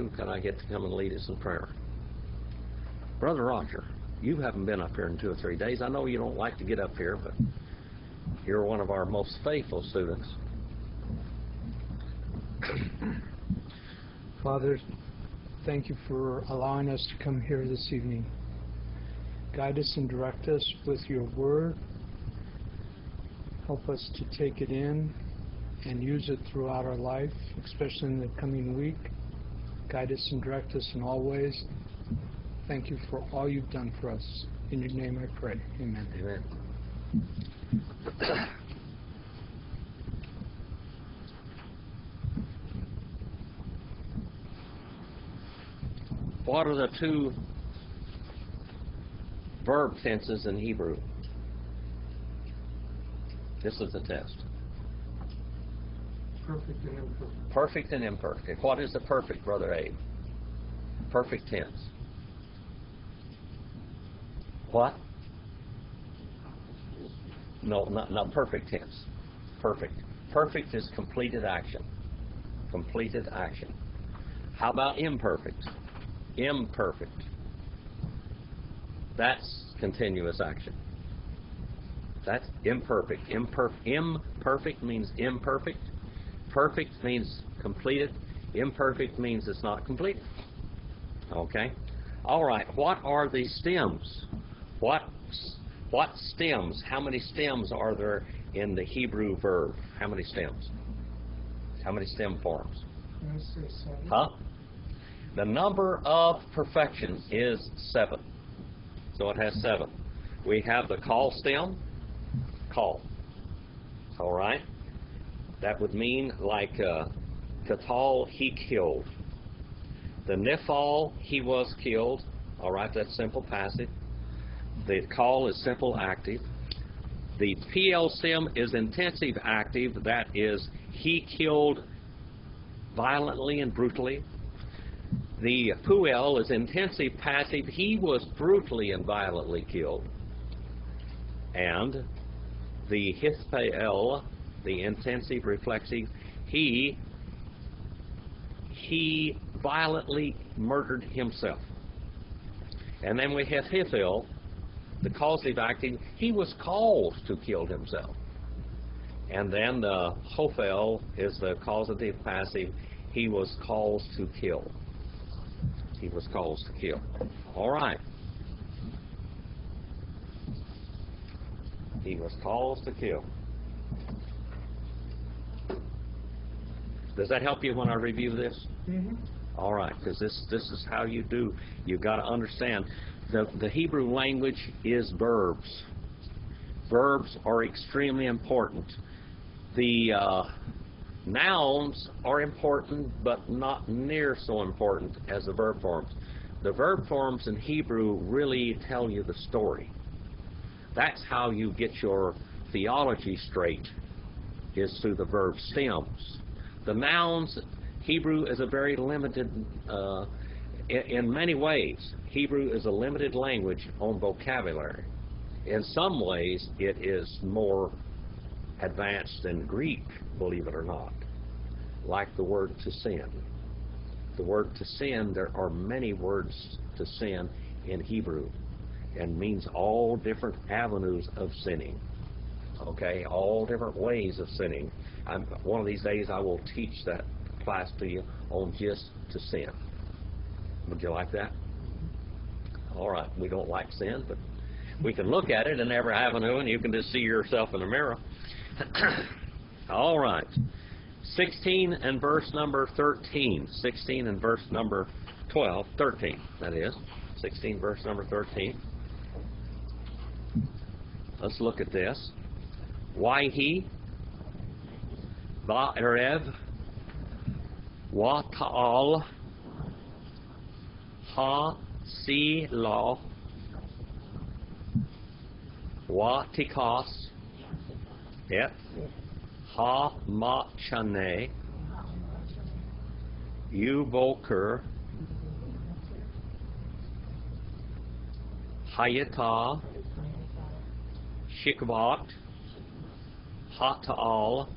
who can I get to come and lead us in prayer? Brother Roger, you haven't been up here in 2 or 3 days. I know you don't like to get up here, but you're one of our most faithful students. Father, thank you for allowing us to come here this evening. Guide us and direct us with your word. Help us to take it in and use it throughout our life, especially in the coming week. Guide us and direct us in all ways. Thank you for all you've done for us. In your name I pray. Amen. Amen. What are the 2 verb tenses in Hebrew? This is the test. Perfect and imperfect. Perfect and imperfect. What is the perfect, Brother Abe? Perfect tense. What? No, not perfect tense. Perfect. Perfect is completed action. Completed action. How about imperfect? Imperfect. That's continuous action. That's imperfect. Imperfect means imperfect. Perfect means completed. Imperfect means it's not completed. Okay? All right. What are the stems? What stems? How many stems are there in the Hebrew verb? How many stems? How many stem forms? I say 7. Huh? The number of perfection is 7. So it has 7. We have the call stem. Call. All right? That would mean like Katal, he killed. The Nifal, he was killed. All right, that's simple passive. The call is simple active. The PL stem is intensive active. That is, he killed violently and brutally. The Puel is intensive passive. He was brutally and violently killed. And the Hithpael, the intensive reflexive, he violently murdered himself. And then we have Hithil, the causative active, he was caused to kill himself. And then the Hophel is the causative passive, he was caused to kill. He was caused to kill. All right. He was caused to kill. Does that help you when I review this? Mm-hmm. All right, because this is how you do. You've got to understand the Hebrew language is verbs. Verbs are extremely important. The nouns are important, but not near so important as the verb forms. The verb forms in Hebrew really tell you the story. That's how you get your theology straight, is through the verb stems. The nouns, Hebrew is a very limited, in many ways, Hebrew is a limited language on vocabulary. In some ways, it is more advanced than Greek, believe it or not, like the word to sin. The word to sin, there are many words to sin in Hebrew, and means all different avenues of sinning. Okay, all different ways of sinning. One of these days I will teach that class to you on just to sin. Would you like that? All right, we don't like sin, but we can look at it in every avenue, and you can just see yourself in the mirror. All right. 16 and verse number 13. 16 and verse number 12. 13, that is. 16 verse number 13. Let's look at this. Waihi, Ba'erev, Wa Ta'al, Ha Si Lo, Wa Tikas, Et, Ha Ma Chane, Yu Boker, Hayata, Shikvat, Ha Ta'al,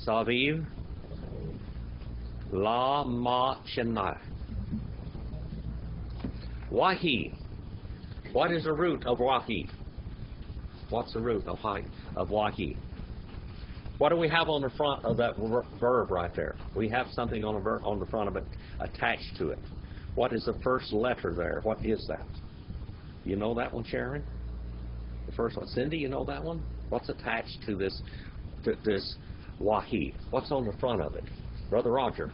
Saviv, La ma chena. Wahi. What is the root of wahi? What's the root of wahi? What do we have on the front of that verb right there? We have something on the front of it attached to it. What is the first letter there? What is that? You know that one, Sharon? The first one. Cindy, you know that one? What's attached to this wahi? What's on the front of it? Brother Roger.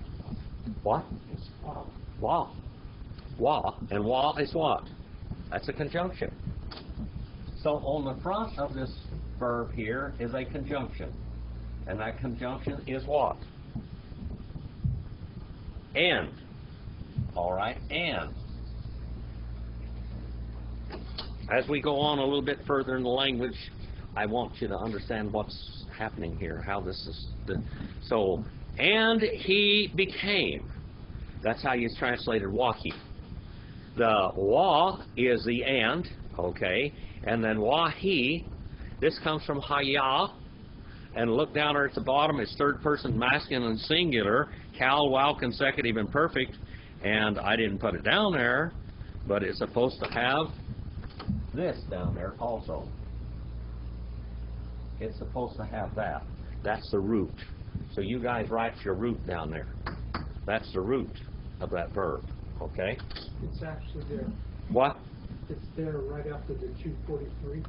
What? Wa. Wa. And wa is what? That's a conjunction. So on the front of this verb here is a conjunction. And that conjunction is what? And. All right, and. As we go on a little bit further in the language, I want you to understand what's happening here, how this is. So, and he became. That's how you translated wahi. The wa is the and, okay, and then wahi, this comes from haya, and look down there at the bottom, it's third person masculine and singular, cal, wow, consecutive, and perfect, and I didn't put it down there, but it's supposed to have this down there also. It's supposed to have that. That's the root. So you guys write your root down there. That's the root of that verb, okay? It's actually there. What? It's there right after the 243.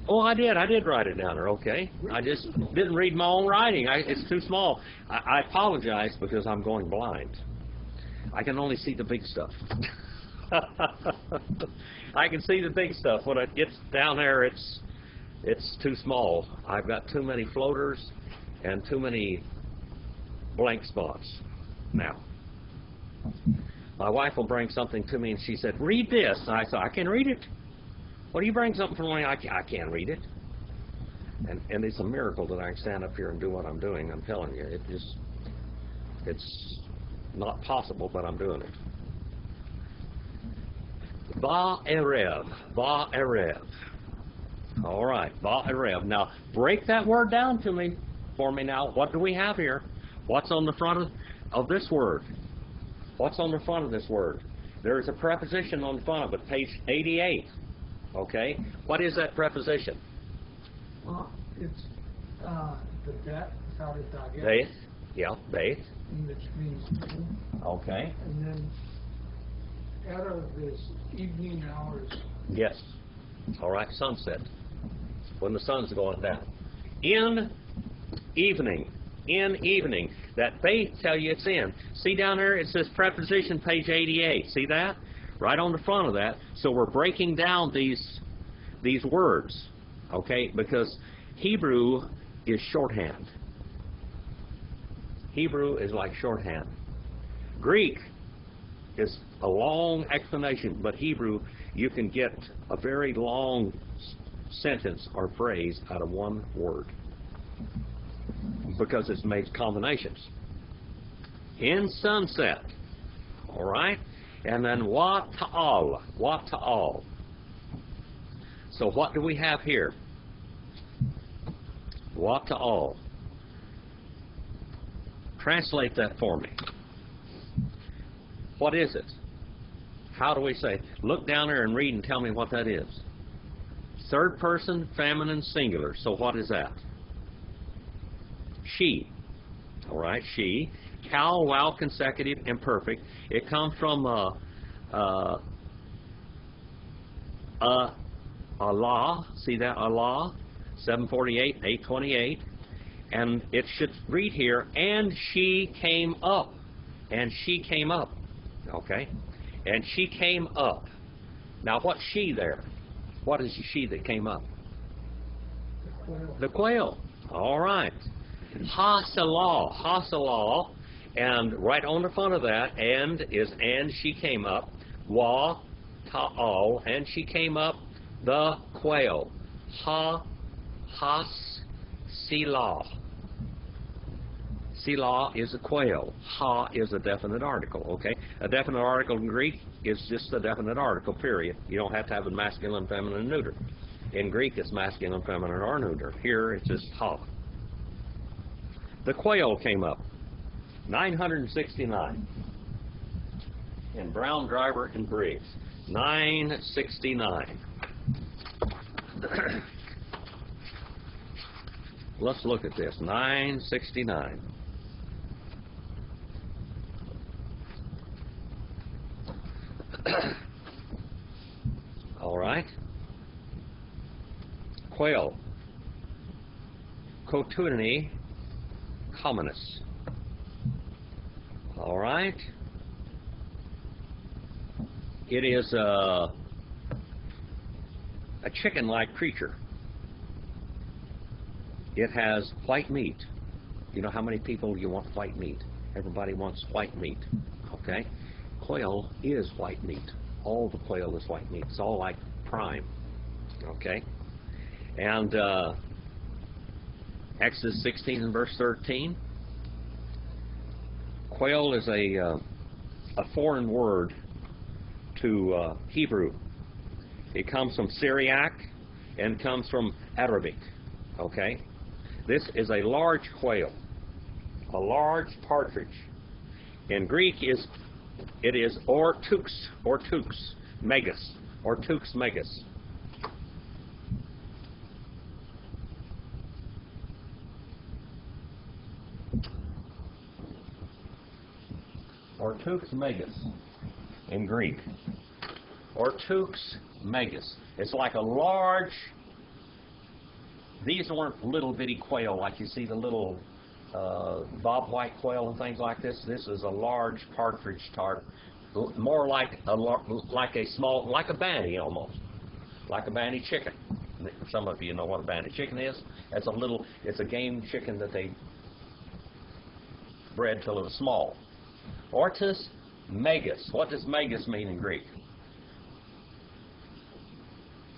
Oh, I did write it down there, okay. I just didn't read my own writing. It's too small. I apologize because I'm going blind. I can only see the big stuff. I can see the big stuff. When it gets down there, it's too small. I've got too many floaters and too many blank spots now. My wife will bring something to me and she said, read this. And I said, I can read it. What do you bring something for me? I can't read it. And it's a miracle that I can stand up here and do what I'm doing. I'm telling you, it's not possible, but I'm doing it. Ba'erev. Ba'erev. All right, ba'erev. Now, break that word down for me now. What do we have here? What's on the front of this word? What's on the front of this word? There is a preposition on the front of it, page 88. Okay? What is that preposition? It's the bet, Beth. Yeah, Beth. which means Okay. and then out of this evening hours. Yes. All right, sunset. When the sun's going down. In evening. In evening. That Beth tell you it's in. See down there, it says preposition, page 88. See that? Right on the front of that. So we're breaking down these words, okay? Because Hebrew is shorthand. Hebrew is like shorthand. Greek is a long explanation, but Hebrew, you can get a very long sentence or phrase out of one word because it's made combinations. In sunset, all right? And then wa ta'al, wa ta'al. So what do we have here? Wa ta'al. Translate that for me. What is it? How do we say? Look down there and read and tell me what that is. Third person, feminine, singular. So what is that? She. All right, she. Cal, wow, consecutive, imperfect. It comes from Allah. See that? Allah. 748, 828. And it should read here, and she came up. And she came up. Okay? And she came up. Now, what's she there? What is she that came up? The quail. All right. Ha-salah. Ha-salah. And right on the front of that, and is and she came up. Wa ta'al. And she came up the quail. Ha-has-silah. Silah is a quail. Ha is a definite article, okay? A definite article in Greek is just a definite article, period. You don't have to have a masculine, feminine, and neuter. In Greek, it's masculine, feminine, or neuter. Here, it's just ha. The quail came up. 969. And Brown, Driver, and Briggs. 969. Let's look at this. 969. All right. Quail. Cotunni communis. All right. It is a chicken-like creature. It has white meat. You know how many people you want white meat? Everybody wants white meat. Okay? Quail is white meat. All the quail is white meat. It's all like prime. Okay? And Exodus 16 and verse 13. Quail is a foreign word to Hebrew. It comes from Syriac and comes from Arabic. Okay? This is a large quail, a large partridge. In Greek, it is ortux megas, ortux megas. Ortux megas in Greek. Ortux megas. It's like a large. These weren't little bitty quail like you see the little bobwhite quail and things like this. This is a large partridge tart, more like a small, like a banty almost, like a banty chicken. Some of you know what a banty chicken is. It's a game chicken that they bred till it was small. Ortus megas. What does megas mean in Greek?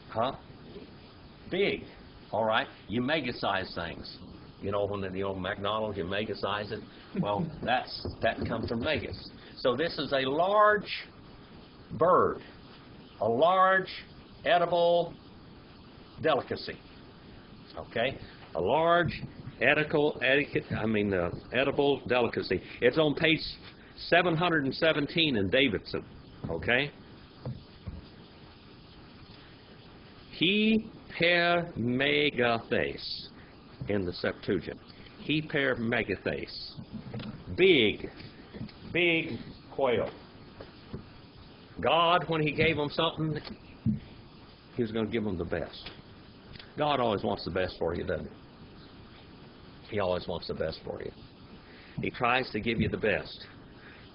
Huh? Big. All right. You megasize things. You know, when the old McDonald's, you megasize it. Well, that comes from megas. So this is a large bird, a large edible delicacy. Okay, a large edible delicacy. It's on page 717 in Davidson. Okay. He per megathes in the Septuagint. He per megathes. Big quail. God, when He gave them something, He was going to give them the best. God always wants the best for you, doesn't He? He always wants the best for you. He tries to give you the best.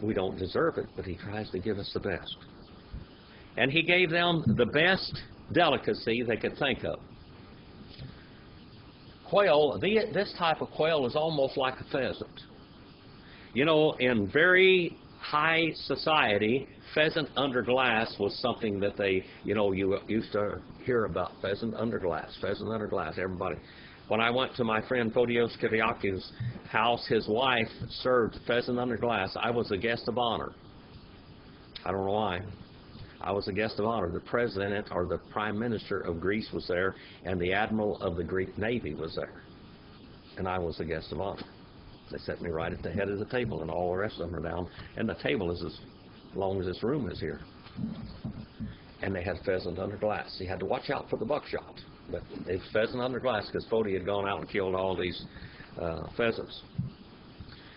We don't deserve it, but He tries to give us the best. And He gave them the best delicacy they could think of. Quail, this type of quail is almost like a pheasant. You know, in very high society, pheasant under glass was something that they, you used to hear about. Pheasant under glass, everybody. When I went to my friend Photios Kiriakou's house, his wife served pheasant under glass. I was a guest of honor. I don't know why. I was a guest of honor. The president or the prime minister of Greece was there, and the admiral of the Greek Navy was there. And I was a guest of honor. They set me right at the head of the table, and all the rest of them are down. And the table is as long as this room is here. And they had pheasant under glass. You had to watch out for the buckshot. But it was pheasant under glass because Fody had gone out and killed all these pheasants.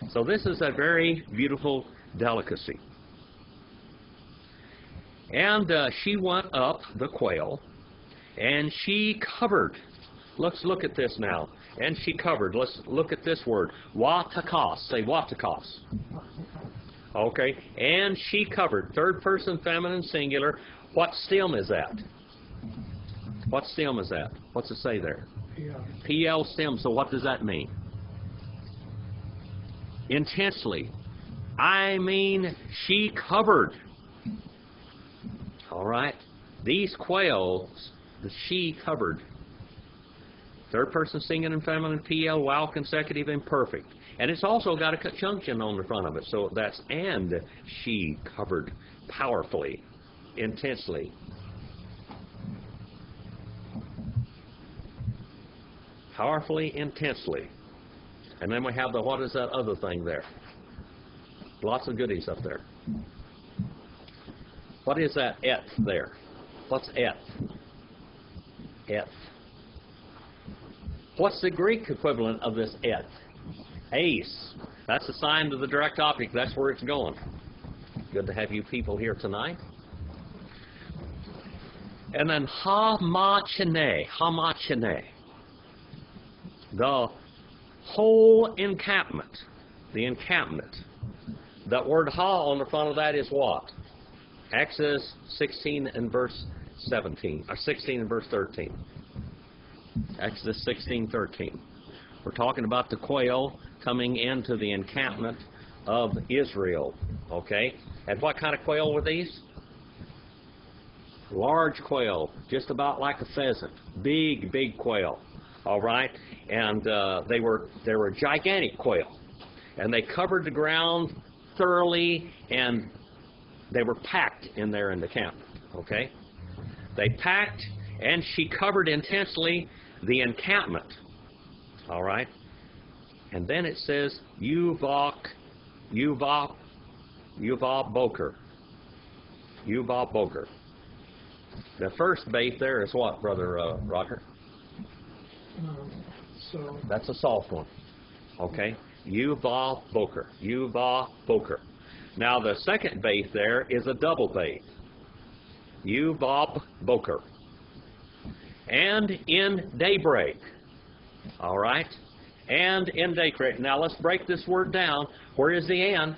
So this is a very beautiful delicacy. And she went up, the quail, and she covered. Let's look at this now. And she covered. Let's look at this word. Watakos. Say watakos. Okay. And she covered. Third person feminine singular. What stem is that? What stem is that? What's it say there? PL stem. So what does that mean? Intensely. I mean, she covered. All right. These quails, the she covered. Third person singular and feminine, PL, while consecutive imperfect. And it's also got a conjunction on the front of it. So that's and she covered powerfully, intensely. Powerfully, intensely. And then we have the, what is that other thing there? Lots of goodies up there. What is that et there? What's et? Et. What's the Greek equivalent of this et? Ace. That's a sign to the direct object. That's where it's going. Good to have you people here tonight. And then hamachene. Hamachene. The whole encampment. The encampment. That word ha on the front of that is what? Exodus 16 and verse 17. Or 16 and verse 13. Exodus 16:13. We're talking about the quail coming into the encampment of Israel. Okay? And what kind of quail were these? Large quail, just about like a pheasant. Big, big quail. All right? And they were gigantic quail. And they covered the ground thoroughly, and they were packed in there in the camp. Okay? They packed, and she covered intensely the encampment. All right? And then it says, Yuvah Boker. Yuvah Boker. The first bait there is what, Brother Roger? That's a soft one. Okay? Yuvah Boker. Yuvah Boker. Now the second bait there is a double bait. Yuvah Boker. And in daybreak. All right? And in daybreak. Now let's break this word down. Where is the and?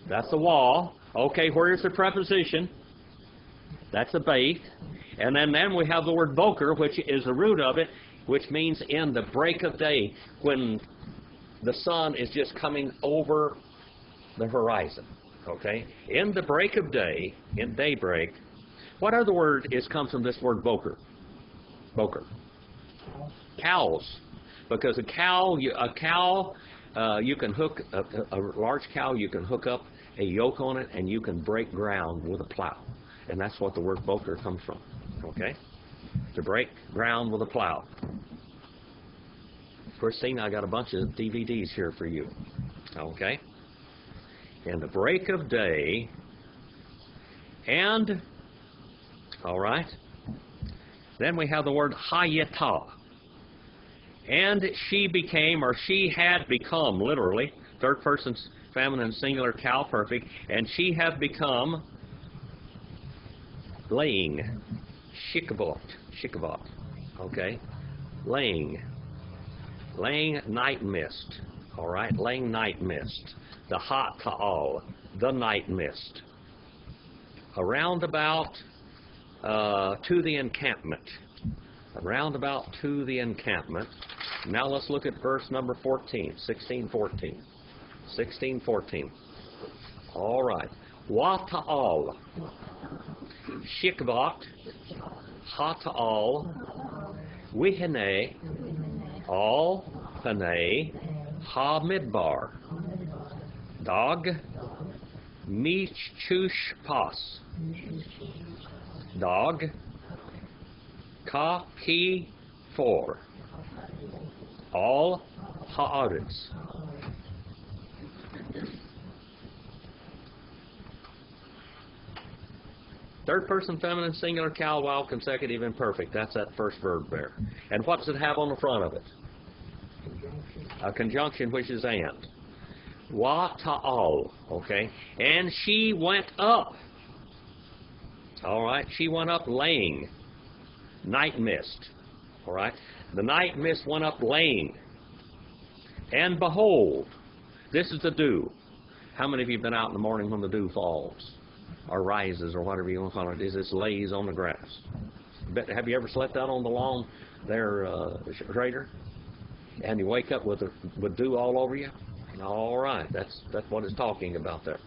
That's the wall. Okay, where is the preposition? That's a bait. And then we have the word boker, which is the root of it, which means in the break of day, when the sun is just coming over the horizon. Okay? In the break of day, in daybreak, what other word comes from this word boker? Boker. Cows. Because a large cow, you can hook up a yoke on it, and you can break ground with a plow. And that's what the word boker comes from. Okay? To break ground with a plow. Christine, I got a bunch of DVDs here for you. Okay? In the break of day, and, all right, then we have the word hayata. And she became, or she had become, literally, third person feminine singular cow perfect, and she had become laying, shikabot, okay, laying night mist, all right, laying night mist, the hot ta'al, the night mist, around about to the encampment, around about to the encampment. Now let's look at verse number 14, 16:14. 16:14. All right. Wata'al. Shikvat. Hata'al. Wihene. Al. Panei. Ha midbar. Dog. Michush pas. Dog. Ka ki for. All ha'aretz. Third person feminine singular cow while consecutive imperfect. That's that first verb there. And what does it have on the front of it? A conjunction, which is and. Wa ta'al. Okay. And she went up. All right. She went up laying. Night mist. All right. The night mist went up laying. And behold, this is the dew. How many of you have been out in the morning when the dew falls? Or rises, or whatever you want to call it? It just lays on the grass. Have you ever slept out on the lawn there, Schrader? And you wake up with dew all over you? All right. That's what it's talking about there.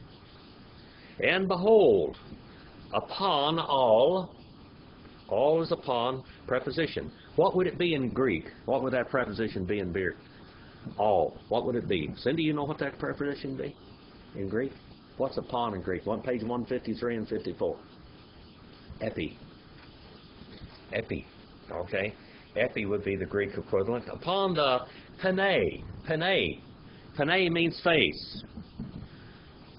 And behold, upon all is upon preposition. What would it be in Greek? What would that preposition be in Greek? All. What would it be? Cindy, you know what that preposition be in Greek? What's upon in Greek? Page 153 and 54. Epi. Epi. Okay. Epi would be the Greek equivalent. Upon the panei. Panei. Panei means face.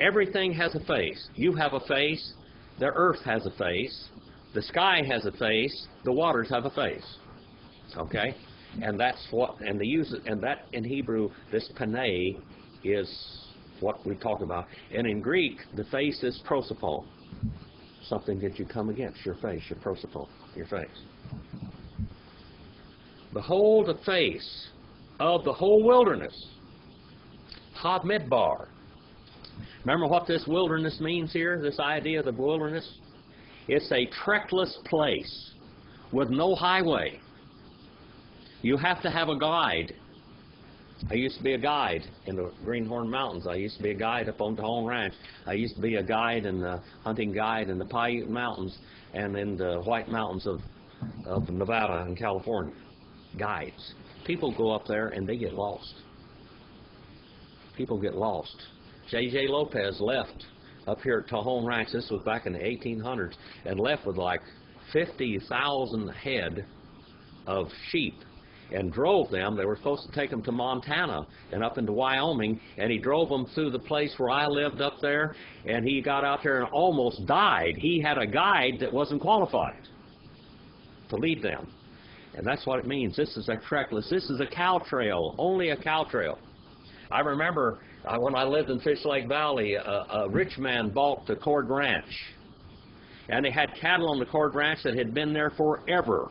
Everything has a face. You have a face. The earth has a face. The sky has a face. The waters have a face. Okay? And that's what, and they use it, and that in Hebrew, this panei is what we talk about. And in Greek, the face is prosopon. Something that you come against, your face, your prosopon, your face. Behold the face of the whole wilderness. Ha-midbar. Remember what this wilderness means here, this idea of the wilderness? It's a treckless place with no highway. You have to have a guide. I used to be a guide in the Greenhorn Mountains. I used to be a guide up on the Home Ranch. I used to be a guide and a hunting guide in the Paiute Mountains and in the White Mountains of Nevada and California. Guides. People go up there and they get lost. People get lost. J.J. Lopez left up here at Tejon Ranch, this was back in the 1800s, and left with like 50,000 head of sheep and drove them. They were supposed to take them to Montana and up into Wyoming, and he drove them through the place where I lived up there, and he got out there and almost died. He had a guide that wasn't qualified to lead them. And that's what it means. This is a treckless. This is a cow trail, only a cow trail. I remember when I lived in Fish Lake Valley, a rich man bought the Cord Ranch. And they had cattle on the Cord Ranch that had been there forever.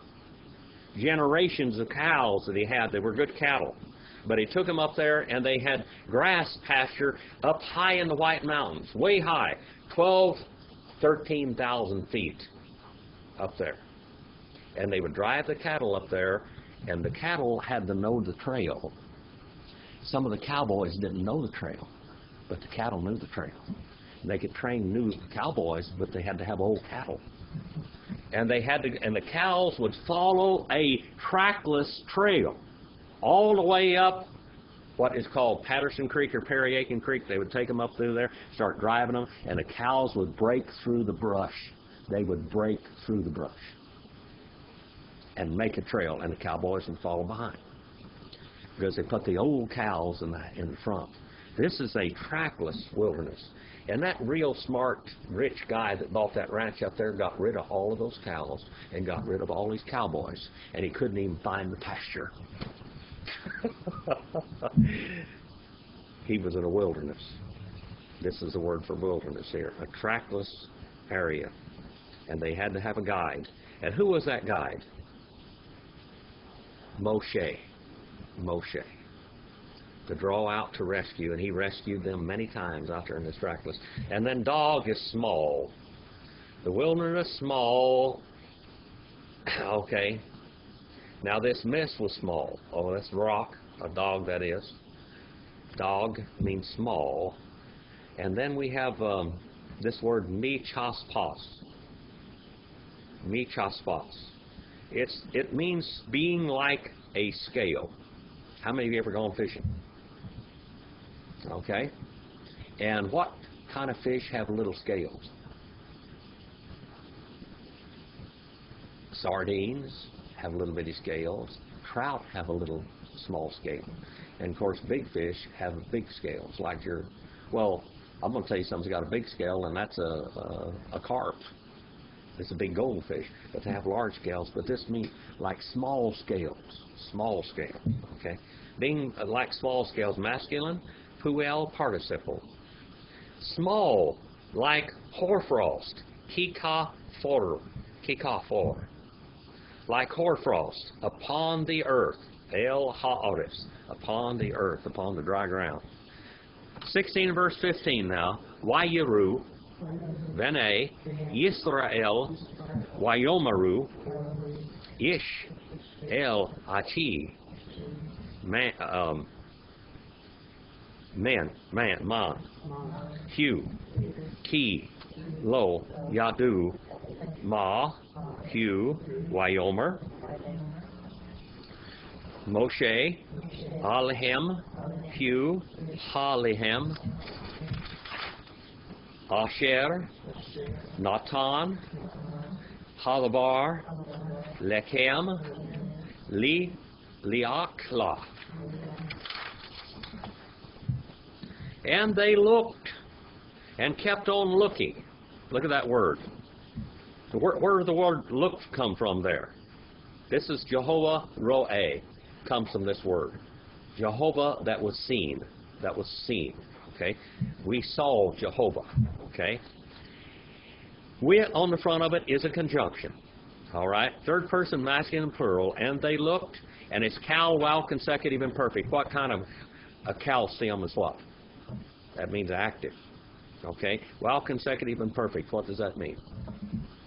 Generations of cows that he had. They were good cattle. But he took them up there, and they had grass pasture up high in the White Mountains, way high, 13,000 feet up there. And they would drive the cattle up there, and the cattle had to know the trail. Some of the cowboys didn't know the trail, but the cattle knew the trail. They could train new cowboys, but they had to have old cattle. And they had to, and the cows would follow a trackless trail all the way up what is called Patterson Creek or Perry Aiken Creek. They would take them up through there, start driving them, and the cows would break through the brush. They would break through the brush and make a trail, and the cowboys would follow behind, because they put the old cows in the front. This is a trackless wilderness. And that real smart, rich guy that bought that ranch up there got rid of all of those cows and got rid of all these cowboys, and he couldn't even find the pasture. He was in a wilderness. This is the word for wilderness here, a trackless area. And they had to have a guide. And who was that guide? Moshe. Moshe. To draw out to rescue, and he rescued them many times out there in this trackless. And then dog is small. The wilderness small. Okay. Now this mist was small. Oh, that's rock, a dog that is. Dog means small. And then we have this word michaspas. Michaspas. It means being like a scale. How many of you ever gone fishing? Okay. And what kind of fish have little scales? Sardines have little bitty scales. Trout have a little small scale. And of course big fish have big scales, like your, well, I'm going to tell you something's got a big scale, and that's a carp. It's a big goldfish, but they have large scales. But this means like small scales, okay? Being like small scales, masculine, puel participle. Small, like hoarfrost, kikafor, like hoarfrost, upon the earth, el ha'aretz, upon the earth, upon the dry ground. 16 verse 15 now, Wayeru, Bene, Yisrael, Wayomaru, Ish, El Achi, Man, Hu, Ki, Lo, Yadu, Ma, Hu, Wyomer, Moshe, Alehem, Hu, Halehem, Asher, Natan, Halabar, Lechem, Liakla. And they looked, and kept on looking. Look at that word. Where did the word look come from there? This is Jehovah Roe, comes from this word. Jehovah that was seen. That was seen. Okay? We saw Jehovah. Okay? With on the front of it is a conjunction. All right? Third person masculine plural. And they looked, and it's cal, while, consecutive, and perfect. What kind of a calcium is what? That means active. Okay? While, consecutive, and perfect. What does that mean?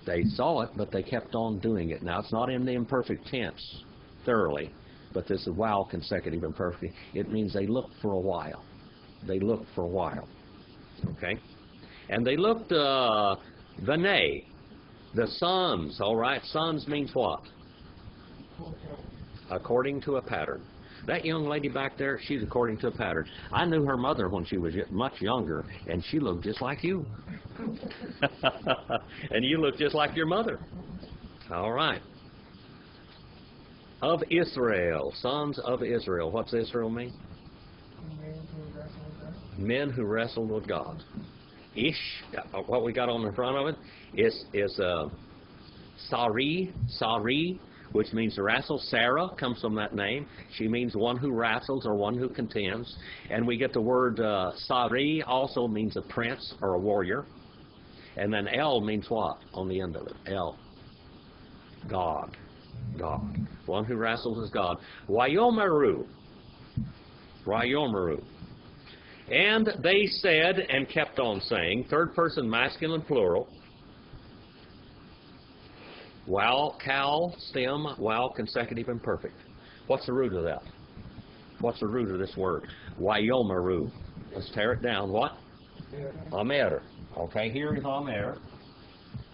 They saw it, but they kept on doing it. Now, it's not in the imperfect tense thoroughly, but this is while, consecutive, and perfect. It means they looked for a while. They looked for a while. Okay? And they looked, Vinay, the sons, all right? Sons means what? According to a pattern. That young lady back there, she's according to a pattern. I knew her mother when she was much younger, and she looked just like you. And you look just like your mother. All right. Of Israel, sons of Israel. What's Israel mean? Men who wrestled with God. Ish, what we got on the front of it is Sari, which means to wrestle. Sarah comes from that name. She means one who wrestles or one who contends. And we get the word Sari also means a prince or a warrior. And then El means what on the end of it? El. God. God. One who wrestles is God. Wayomeru. Wayomeru. And they said and kept on saying, third person masculine plural, while, cal, stem, while, consecutive, and perfect. What's the root of that? What's the root of this word? Wayomeru. Let's tear it down. What? Amer. Okay, here is Amer.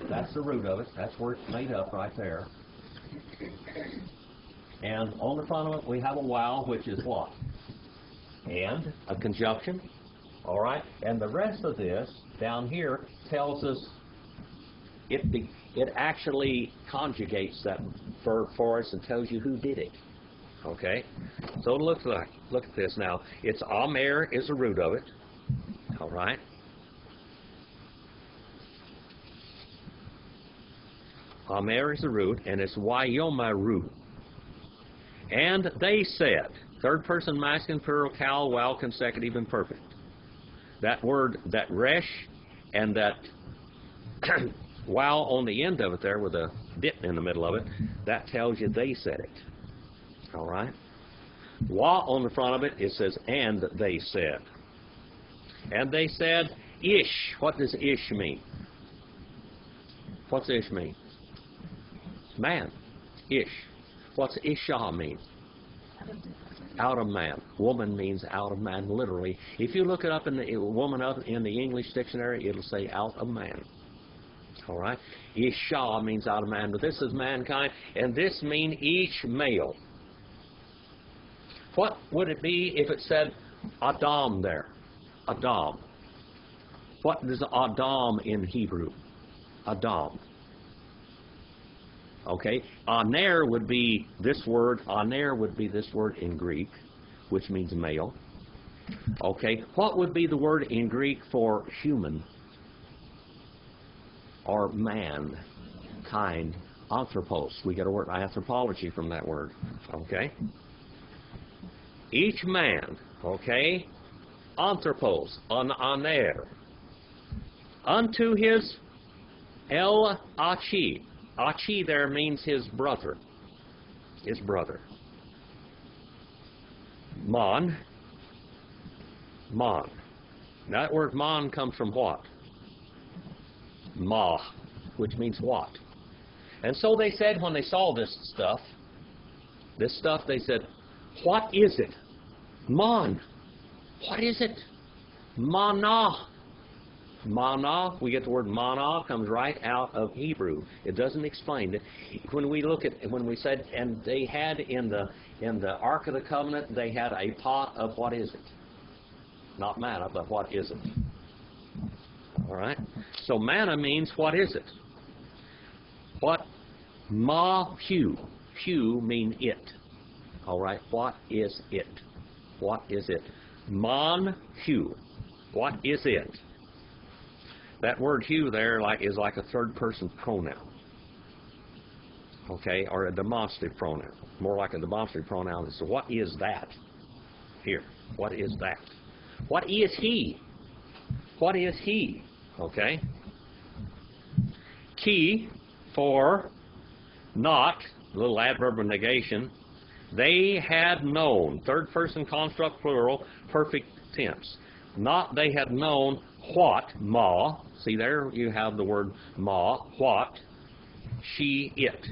That's the root of it. That's where it's made up right there. And on the front of it, we have a while, which is what? And a conjunction. All right? And the rest of this down here tells us it actually conjugates that verb for us and tells you who did it. Okay? So look at this now. It's Amer is the root of it. All right? Amer is the root, and it's Wayomeru. And they said, third person masculine, plural, cal, while, consecutive, and perfect. That word, that resh, and that while on the end of it there with a dit in the middle of it, that tells you they said it. All right? Wa on the front of it, it says, and they said. And they said, ish. What does ish mean? What's ish mean? Man. Ish. What's isha mean? Out of man. Woman means out of man, literally. If you look it up in the woman up in the English dictionary, it'll say out of man. All right? Isha means out of man, but this is mankind, and this means each male. What would it be if it said Adam there? Adam. What is Adam in Hebrew? Adam. Okay, aner would be this word. Aner would be this word in Greek, which means male. Okay, what would be the word in Greek for human or man, kind? Anthropos. We get a word anthropology from that word. Okay, each man. Okay, anthropos, aner, unto his el achi. Achi there means his brother. His brother. Mon. Mon. That word mon comes from what? Ma, which means what? And so they said when they saw this stuff, they said, what is it? Mon. What is it? Manna. Manna, we get the word manna, comes right out of Hebrew. It doesn't explain it. When we said, and they had in the Ark of the Covenant, they had a pot of what is it? Not manna, but what is it? All right? So manna means what is it? What? Ma-hu. Hu mean it. All right? What is it? What is it? Man-hu. What is it? That word "you" there is like a third-person pronoun, okay, or a demonstrative pronoun, more like a demonstrative pronoun. So what is that here? What is that? What is he? What is he? Okay. Key for not, little adverb of negation. They had known, third-person construct plural, perfect tense. Not they had known what, ma. See there you have the word ma, what. She, it.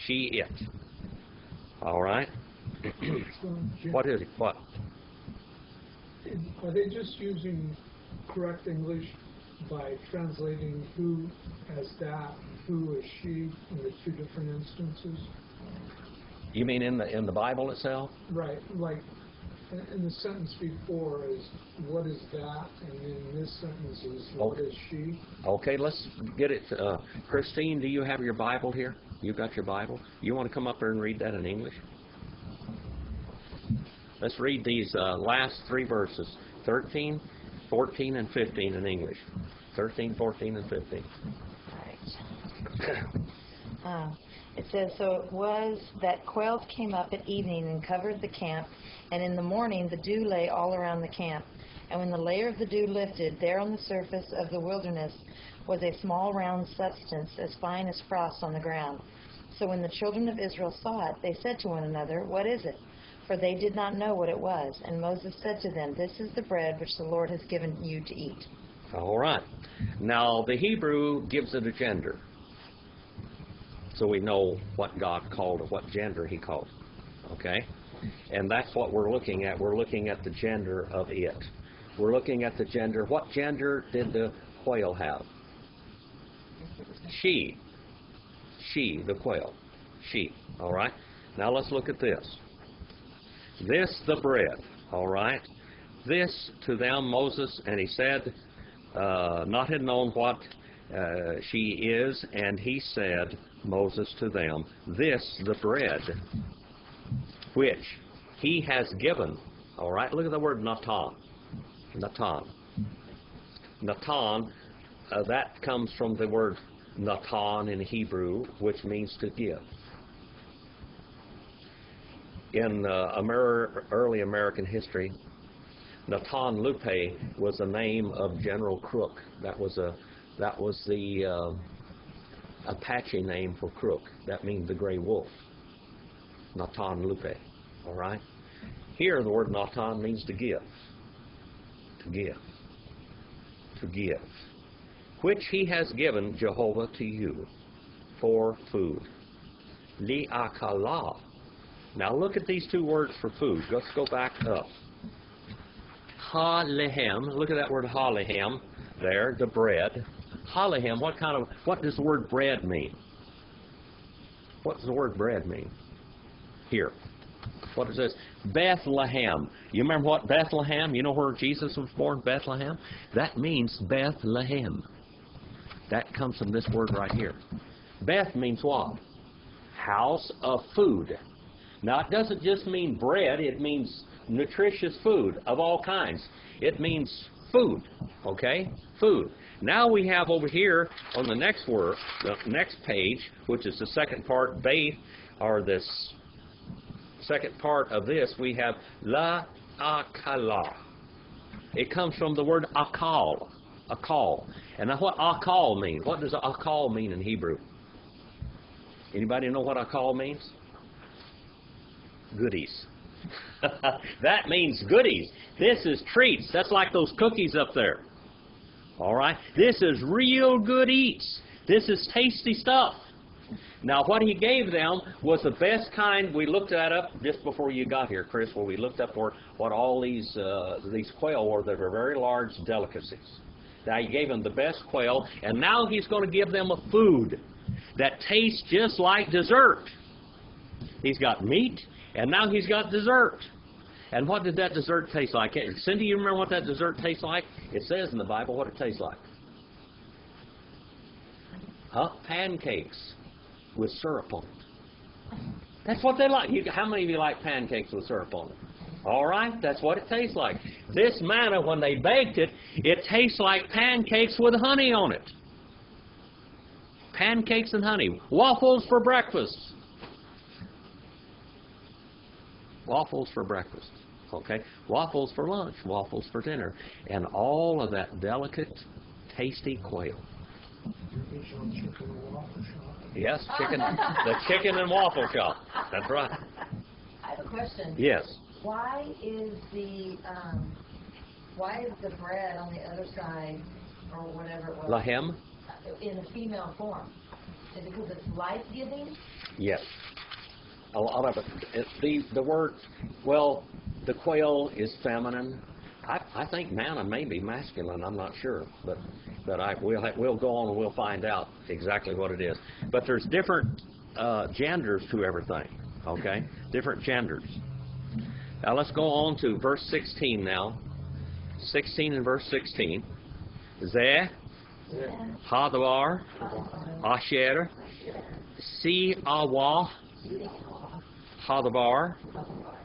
She, it. All right? What is it? What? Are they just using correct English by translating who as that, who as she in the two different instances? You mean in the Bible itself? Right, like in the sentence before is what is that, and in this sentence is what is she? Okay, let's get it. Christine, do you have your Bible here? You got your Bible? You want to come up there and read that in English? Let's read these last three verses, 13, 14, and 15 in English. 13, 14, and 15. Right. It says, so it was that quails came up at evening and covered the camp, and in the morning the dew lay all around the camp. And when the layer of the dew lifted, there on the surface of the wilderness was a small round substance as fine as frost on the ground. So when the children of Israel saw it, they said to one another, what is it? For they did not know what it was. And Moses said to them, this is the bread which the Lord has given you to eat. All right. Now, the Hebrew gives it a gender. So we know what God called it, what gender he called it. Okay? And that's what we're looking at. We're looking at the gender of it. We're looking at the gender. What gender did the quail have? She. She, the quail. She. All right? Now let's look at this. This, the bread. All right? This to them, Moses, and he said, not had known what she is, and he said, Moses to them, this, the bread, which he has given. All right? Look at the word natan. Natan. Natan, that comes from the word natan in Hebrew, which means to give. In early American history, Natan Lupe was the name of General Crook. That was the Apache name for Crook. That means the gray wolf. Natan Lupe. All right? Here the word Natan means to give. To give. To give. Which he has given Jehovah to you for food. Li'akala. Now look at these two words for food. Let's go back up. Ha-lehem. Look at that word ha-lehem there, the bread. Ha-lehem, what does the word bread mean? What does the word bread mean? Here. What is this? Bethlehem. You remember what Bethlehem? You know where Jesus was born? Bethlehem? That means Bethlehem. That comes from this word right here. Beth means what? House of food. Now, it doesn't just mean bread. It means nutritious food of all kinds. It means food, okay? Food. Now we have over here on the next word, the next page, which is the second part, Beth, or this second part of this, we have la akala. It comes from the word akal, akal. And now what akal mean? What does akal mean in Hebrew? Anybody know what akal means? Goodies. That means goodies. This is treats. That's like those cookies up there. All right? This is real good eats. This is tasty stuff. Now, what he gave them was the best kind. We looked that up just before you got here, Chris, where we looked up what all these quail were that are very large delicacies. Now, he gave them the best quail, and now he's going to give them a food that tastes just like dessert. He's got meat, and now he's got dessert. And what did that dessert taste like? Cindy, you remember what that dessert tastes like? It says in the Bible what it tastes like. Huh? Pancakes with syrup on it. That's what they like. How many of you like pancakes with syrup on it? All right? That's what it tastes like. This manna, when they baked it, it tastes like pancakes with honey on it. Pancakes and honey. Waffles for breakfast. Waffles for breakfast. Okay? Waffles for lunch. Waffles for dinner. And all of that delicate, tasty quail. Yes, chicken. The chicken and waffle shop. That's right. I have a question. Yes. Why is the bread on the other side, or whatever it was, Lahem? in the female form? Is it because it's life-giving? Yes. A lot of it. The word, well, the quail is feminine. I think manna may be masculine. I'm not sure, but we'll go on and we'll find out exactly what it is. But there's different genders to everything. Okay, different genders. Now let's go on to verse 16 now. 16 and verse 16. Zeh, Hadavar, Asher, Si Awa, Hadavar,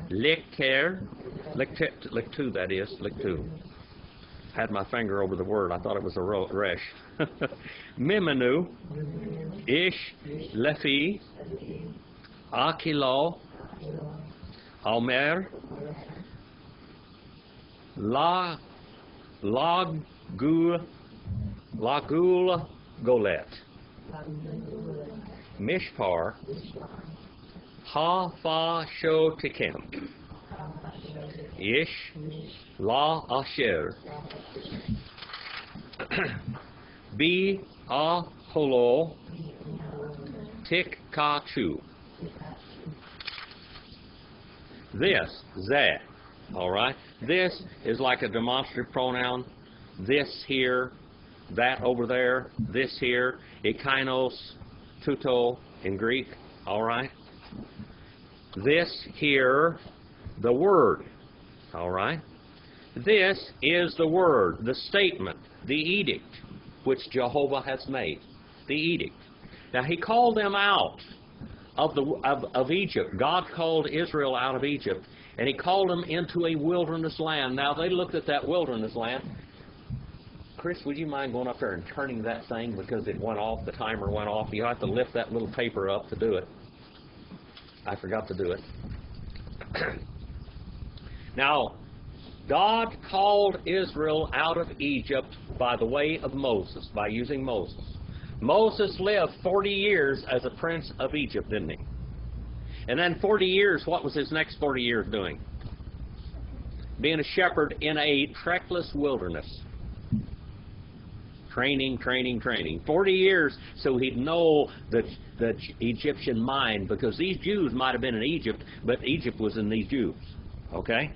Likter, Liktu, that is, Liktu. Had my finger over the word. I thought it was a resh. Mimenu, Ish, Lefi, Akilo, Almer, Lagul Golet, Mishpar, Ha Fa Sho Tikem, Ish La Asher, Bi A Holo, Tik Ka Chu. This, that, all right? This is like a demonstrative pronoun. This here, that over there, this here, ekainos, tuto in Greek, all right? This here, the word, all right? This is the word, the statement, the edict, which Jehovah has made, the edict. Now, he called them out of Egypt. God called Israel out of Egypt, and he called them into a wilderness land. Now, they looked at that wilderness land. Chris, would you mind going up there and turning that thing because it went off, the timer went off? You have to lift that little paper up to do it. I forgot to do it. Now, God called Israel out of Egypt by the way of Moses, by using Moses. Moses lived 40 years as a prince of Egypt, didn't he? And then 40 years, what was his next 40 years doing? Being a shepherd in a trackless wilderness. Training. 40 years so he'd know the Egyptian mind, because these Jews might have been in Egypt, but Egypt was in these Jews. Okay?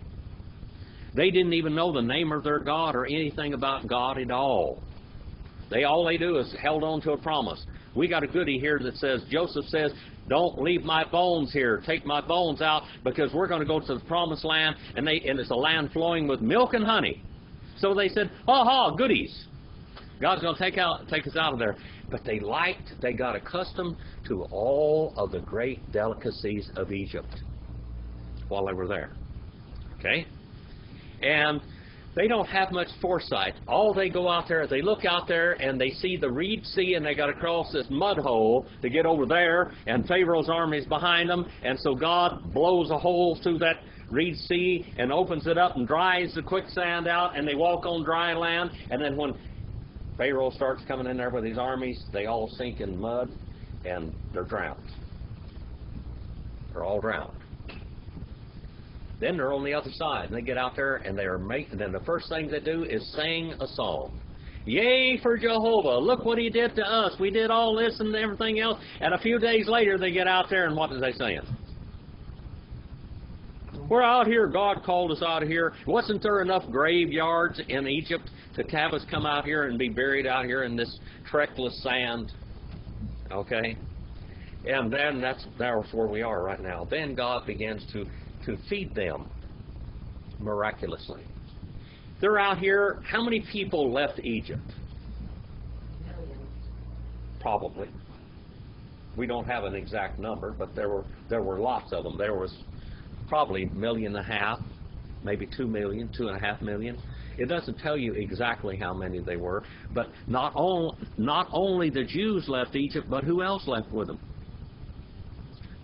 They didn't even know the name of their God or anything about God at all. All they do is held on to a promise. We got a goodie here that says, Joseph says, don't leave my bones here. Take my bones out because we're going to go to the promised land, and it's a land flowing with milk and honey. So they said, goodies. God's going to take us out of there. But they got accustomed to all of the great delicacies of Egypt while they were there. Okay? And they don't have much foresight. All they go out there, they look out there and they see the Reed Sea, and they got to cross this mud hole to get over there, and Pharaoh's army is behind them, and so God blows a hole through that Reed Sea and opens it up and dries the quicksand out, and they walk on dry land, and then when Pharaoh starts coming in there with his armies, they all sink in mud, and they're drowned. They're all drowned. Then they're on the other side, and they get out there, and then the first thing they do is sing a song. Yay for Jehovah! Look what he did to us. We did all this and everything else. And a few days later, they get out there, and what are they saying? We're out here. God called us out of here. Wasn't there enough graveyards in Egypt to have us come out here and be buried out here in this trackless sand? Okay? And then that's where we are right now. Then God begins to feed them miraculously. They're out here. How many people left Egypt? Probably. We don't have an exact number, but there were lots of them. There was probably 1.5 million, maybe 2 million, 2.5 million. It doesn't tell you exactly how many they were, but not only the Jews left Egypt, but who else left with them?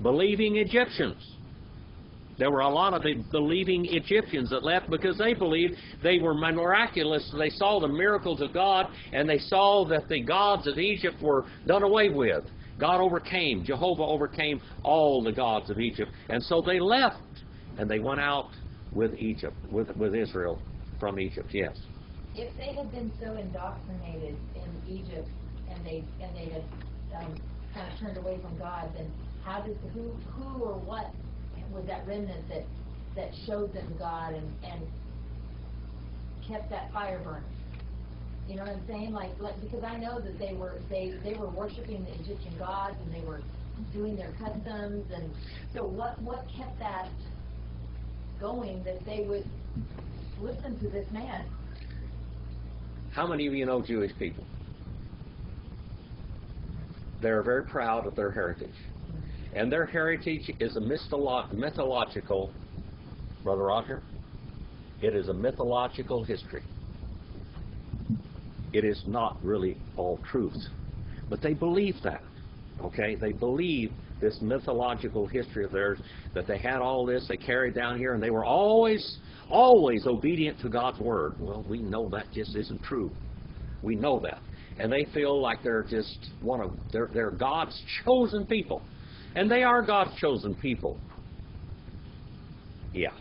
Believing Egyptians. There were a lot of the believing Egyptians that left because they believed they were miraculous. They saw the miracles of God, and they saw that the gods of Egypt were done away with. God overcame, Jehovah overcame all the gods of Egypt. And so they left, and they went out with Egypt, with Israel from Egypt, yes. If they had been so indoctrinated in Egypt and they had kind of turned away from God, then who or what was that remnant that showed them God and kept that fire burning? You know what I'm saying? Like because I know that they were worshiping the Egyptian gods and they were doing their customs, and so what kept that going that they would listen to this man? How many of you know Jewish people? They're very proud of their heritage. And their heritage is a mythological, Brother Roger, it is a mythological history. It is not really all truth. But they believe that, okay? They believe this mythological history of theirs, that they had all this, they carried down here, and they were always obedient to God's Word. Well, we know that just isn't true. We know that. And they feel like they're just they're God's chosen people. And they are God's chosen people. Yeah.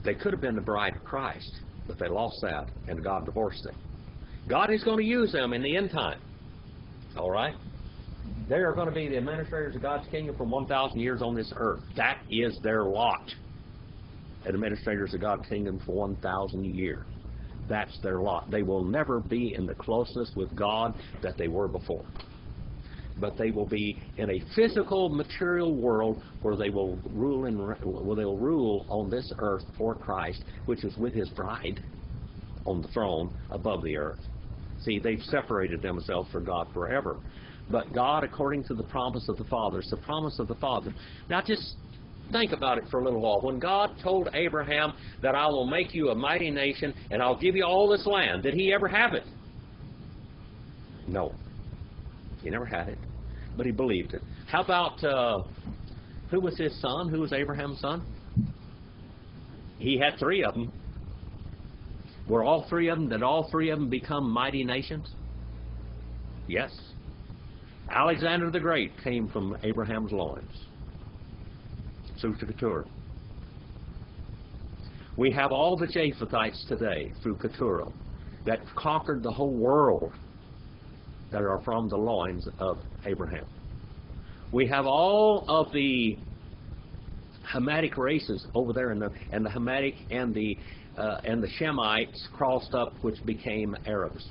They could have been the bride of Christ, but they lost that, and God divorced them. God is going to use them in the end time. All right? They are going to be the administrators of God's kingdom for 1,000 years on this earth. That is their lot. Administrators of God's kingdom for 1,000 years. That's their lot. They will never be in the closeness with God that they were before. But they will be in a physical, material world where they will rule on this earth for Christ, which is with His bride on the throne above the earth. See, they've separated themselves from God forever. But God, according to the promise of the Father, it's the promise of the Father. Now just think about it for a little while. When God told Abraham that I will make you a mighty nation and I'll give you all this land, did He ever have it? No. He never had it, but he believed it. How about, who was his son? Who was Abraham's son? He had 3 of them. Did all three of them become mighty nations? Yes. Alexander the Great came from Abraham's loins. Couture. We have all the Japhethites today through Keturah that conquered the whole world that are from the loins of Abraham. We have all of the Hamitic races over there, and the Hamitic and the Shemites crossed up, which became Arabs.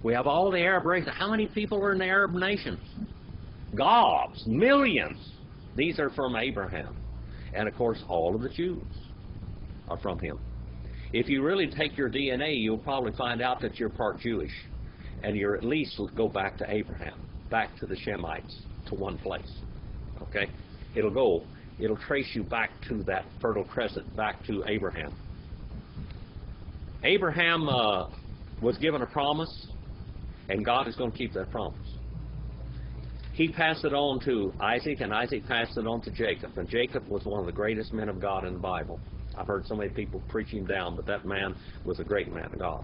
We have all the Arab races. How many people are in the Arab nations? Gobs, millions. These are from Abraham. And of course, all of the Jews are from him. If you really take your DNA, you'll probably find out that you're part Jewish. And you're at least go back to Abraham, back to the Shemites, to one place. Okay? It'll trace you back to that Fertile Crescent, back to Abraham. Abraham was given a promise, and God is going to keep that promise. He passed it on to Isaac, and Isaac passed it on to Jacob. And Jacob was one of the greatest men of God in the Bible. I've heard so many people preach him down, but that man was a great man of God.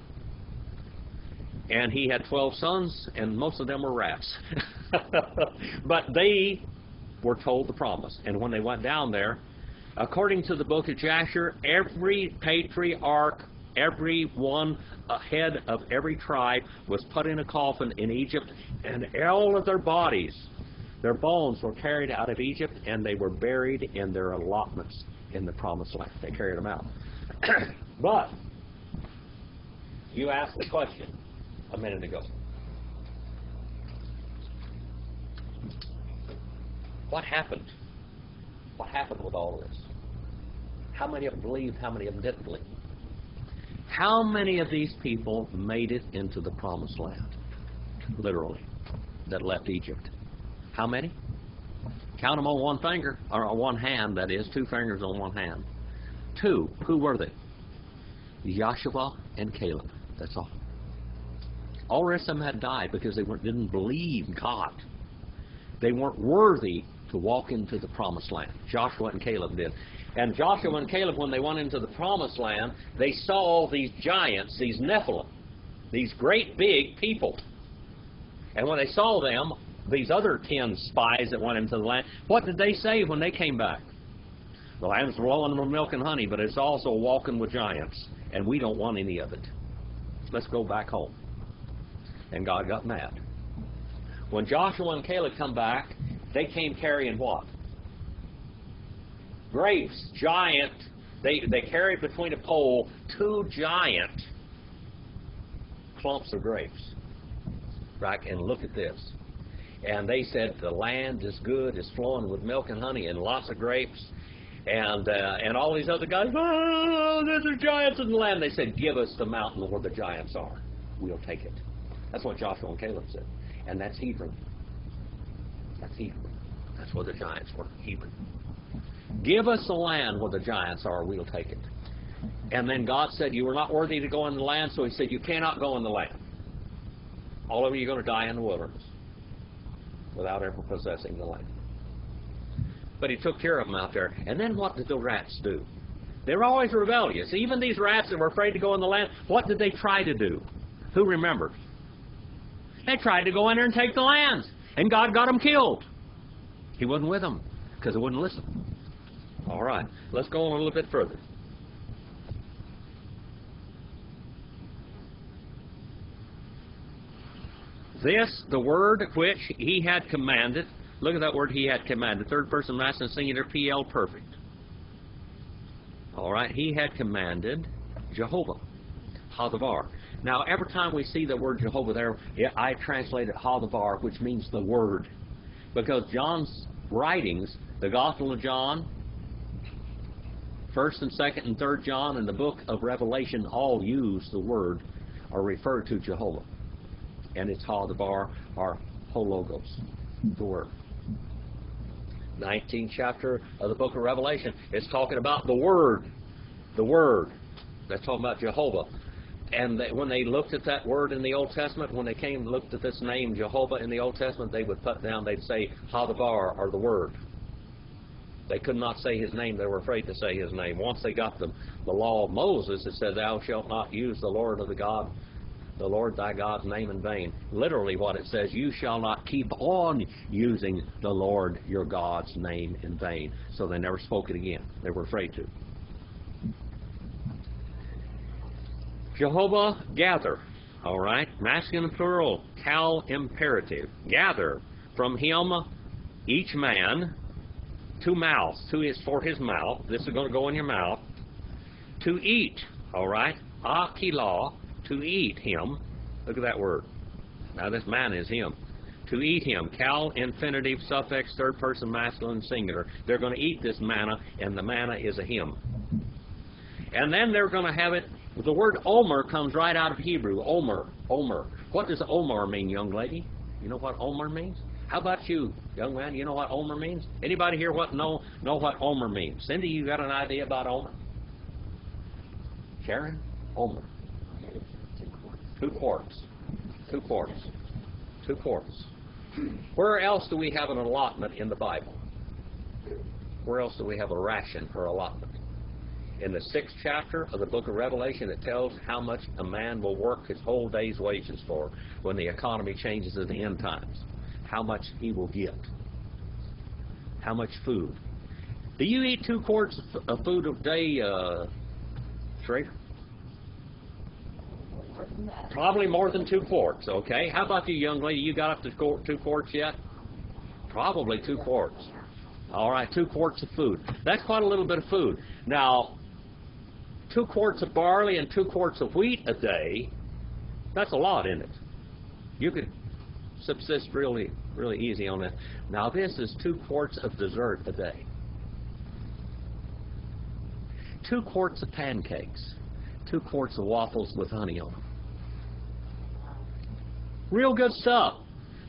And he had 12 sons, and most of them were rats. But they were told the promise. And when they went down there, according to the book of Jasher, every patriarch, every one head of every tribe was put in a coffin in Egypt, and all of their bodies, their bones were carried out of Egypt, and they were buried in their allotments in the promised land. They carried them out. But you asked the question a minute ago. What happened? What happened with all of this? How many of them believed? How many of them didn't believe? How many of these people made it into the promised land? Literally. That left Egypt. How many? Count them on one finger, or on one hand, that is, 2 fingers on one hand. 2, who were they? Joshua and Caleb. That's all. All the rest of them had died because they didn't believe God. They weren't worthy to walk into the promised land. Joshua and Caleb did. And Joshua and Caleb, when they went into the promised land, they saw these giants, these Nephilim, these great big people. And when they saw them, these other 10 spies that went into the land, what did they say when they came back? The land's flowing with milk and honey, but it's also walking with giants, and we don't want any of it. Let's go back home. And God got mad. When Joshua and Caleb come back, they came carrying what? Grapes, giant. They carried between a pole 2 giant clumps of grapes. Right? And look at this. And they said, the land is good, it's flowing with milk and honey and lots of grapes. And all these other guys, oh, there's giants in the land. They said, give us the mountain where the giants are. We'll take it. That's what Joshua and Caleb said. And that's Hebron. That's Hebron. That's where the giants were, Hebron. Give us the land where the giants are, we'll take it. And then God said, you were not worthy to go in the land, so he said, you cannot go in the land. All of you are going to die in the wilderness without ever possessing the land. But he took care of them out there. And then what did the rats do? They were always rebellious. Even these rats that were afraid to go in the land, what did they try to do? Who remembers? They tried to go in there and take the land. And God got them killed. He wasn't with them because they wouldn't listen. All right, let's go on a little bit further. This, the word which he had commanded. Look at that word, he had commanded. Third person masculine singular, PL, perfect. All right, he had commanded Jehovah, Hadavar. Now, every time we see the word Jehovah there, I translate it Hadavar, which means the word. Because John's writings, the Gospel of John, 1st and 2nd and 3rd John, and the book of Revelation all use the word or refer to Jehovah. And it's Hadavar, or Hologos, the word. 19th chapter of the book of Revelation, it's talking about the Word. The Word. That's talking about Jehovah. And when they looked at that word in the Old Testament, when they came and looked at this name, Jehovah, in the Old Testament, they would put down, they'd say, Hadavar, or the Word. They could not say his name. They were afraid to say his name. Once they got the law of Moses, it said, thou shalt not use the Lord thy God's name in vain. Literally what it says, you shall not keep on using the Lord your God's name in vain. So they never spoke it again. They were afraid to. Jehovah, gather. All right, masculine plural, cal imperative. Gather from him each man 2 mouths. 2 is for his mouth. This is going to go in your mouth. To eat. All right, akilah. To eat him. Look at that word. Now this man is him. To eat him. Cal, infinitive, suffix, third person, masculine, singular. They're going to eat this manna, and the manna is a him. And then they're going to have it. The word Omer comes right out of Hebrew. Omer. Omer. What does Omer mean, young lady? You know what Omer means? How about you, young man? You know what Omer means? Anybody here know what Omer means? Cindy, you got an idea about Omer? Sharon? Omer. 2 quarts. 2 quarts. 2 quarts. Where else do we have an allotment in the Bible? Where else do we have a ration or allotment? In the 6th chapter of the book of Revelation, it tells how much a man will work his whole day's wages for when the economy changes in the end times. How much he will get. How much food. Do you eat 2 quarts of food a day, Schrader? Probably more than 2 quarts, okay? How about you, young lady? You got up to 2 quarts yet? Probably 2 quarts. All right, 2 quarts of food. That's quite a little bit of food. Now, 2 quarts of barley and 2 quarts of wheat a day, that's a lot, isn't it? You could subsist really, really easy on that. Now, this is 2 quarts of dessert a day. 2 quarts of pancakes. 2 quarts of waffles with honey on them. Real good stuff.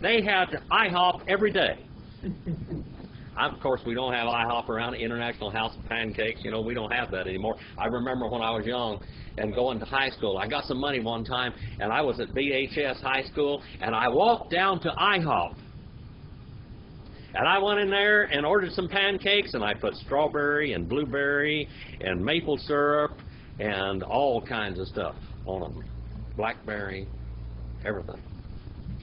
They had IHOP every day. Of course, we don't have IHOP around, International House of Pancakes. You know, we don't have that anymore. I remember when I was young and going to high school, I got some money one time, and I was at BHS High School, and I walked down to IHOP. And I went in there and ordered some pancakes, and I put strawberry and blueberry and maple syrup and all kinds of stuff on them. Blackberry, everything.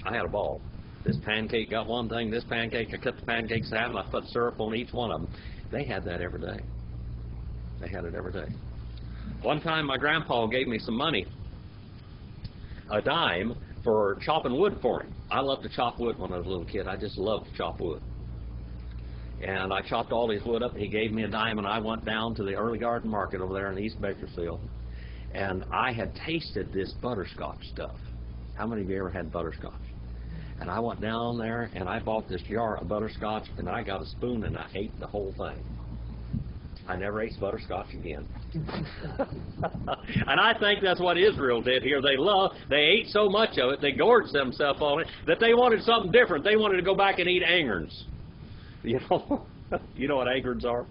I had a ball. This pancake got one thing, this pancake, I cut the pancakes in half, and I put syrup on each one of them. They had that every day. They had it every day. One time my grandpa gave me some money, a dime, for chopping wood for him. I loved to chop wood when I was a little kid. I just loved to chop wood. And I chopped all his wood up, and he gave me a dime, and I went down to the early garden market over there in East Bakersfield, and I had tasted this butterscotch stuff. How many of you ever had butterscotch? And I went down there, and I bought this jar of butterscotch, and I got a spoon, and I ate the whole thing. I never ate butterscotch again. And I think that's what Israel did here. They ate so much of it, they gorged themselves on it, that they wanted something different. They wanted to go back and eat angerns. You know, you know what angerns are?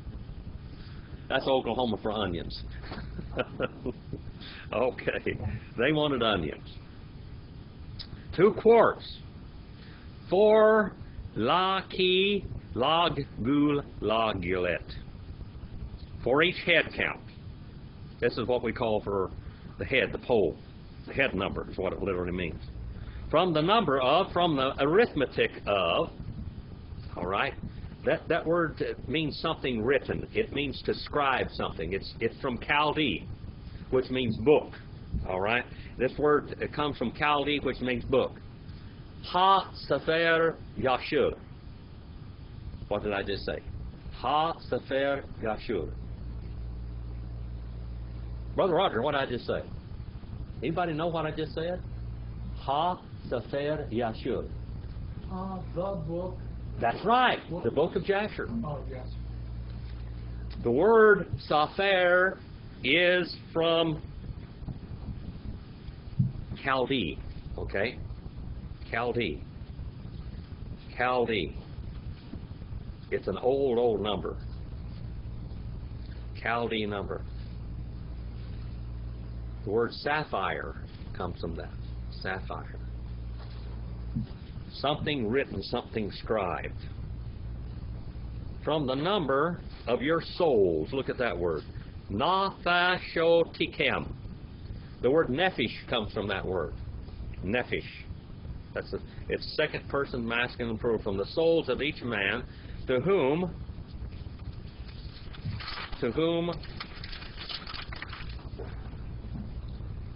That's Oklahoma for onions. Okay, they wanted onions. 2 quarts. 4 laki laggul lagulet. For each head count. This is what we call for the head, the pole. The head number is what it literally means. From the arithmetic of, all right, that word means something written. It means to scribe something. It's from Chaldee, which means book. All right? This word comes from Chaldee, which means book. Ha-Sefer Yashur. What did I just say? Ha-Sefer Yashur. Brother Roger, what did I just say? Anybody know what I just said? Ha-Sefer Yashur. The book. That's right, the book of Jasher. Oh, yes. The word Sefer is from Chaldee, okay? Chaldee. Chaldee. It's an old number. Chaldee number. The word sapphire comes from that. Sapphire. Something written, something scribed. From the number of your souls. Look at that word. Nafashotikem. The word nephesh comes from that word. Nephesh. It's second person masculine plural. From the souls of each man, to whom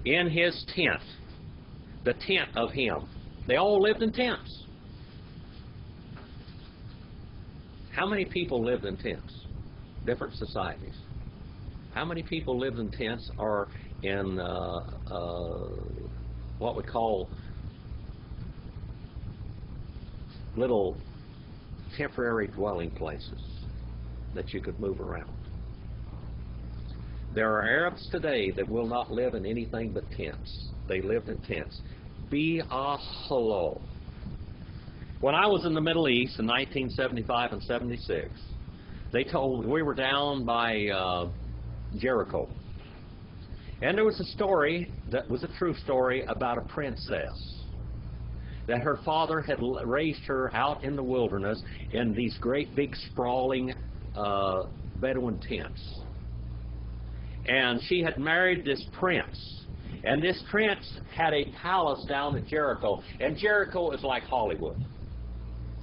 in his tent, the tent of him. They all lived in tents. How many people lived in tents? Different societies. How many people lived in tents or in what we call little temporary dwelling places that you could move around? There are Arabs today that will not live in anything but tents. They lived in tents. Bi'ahalo. When I was in the Middle East in 1975 and 76, we were down by Jericho. And there was a story that was a true story about a princess. That her father had raised her out in the wilderness in these great big sprawling Bedouin tents. And she had married this prince. And this prince had a palace down at Jericho. And Jericho is like Hollywood.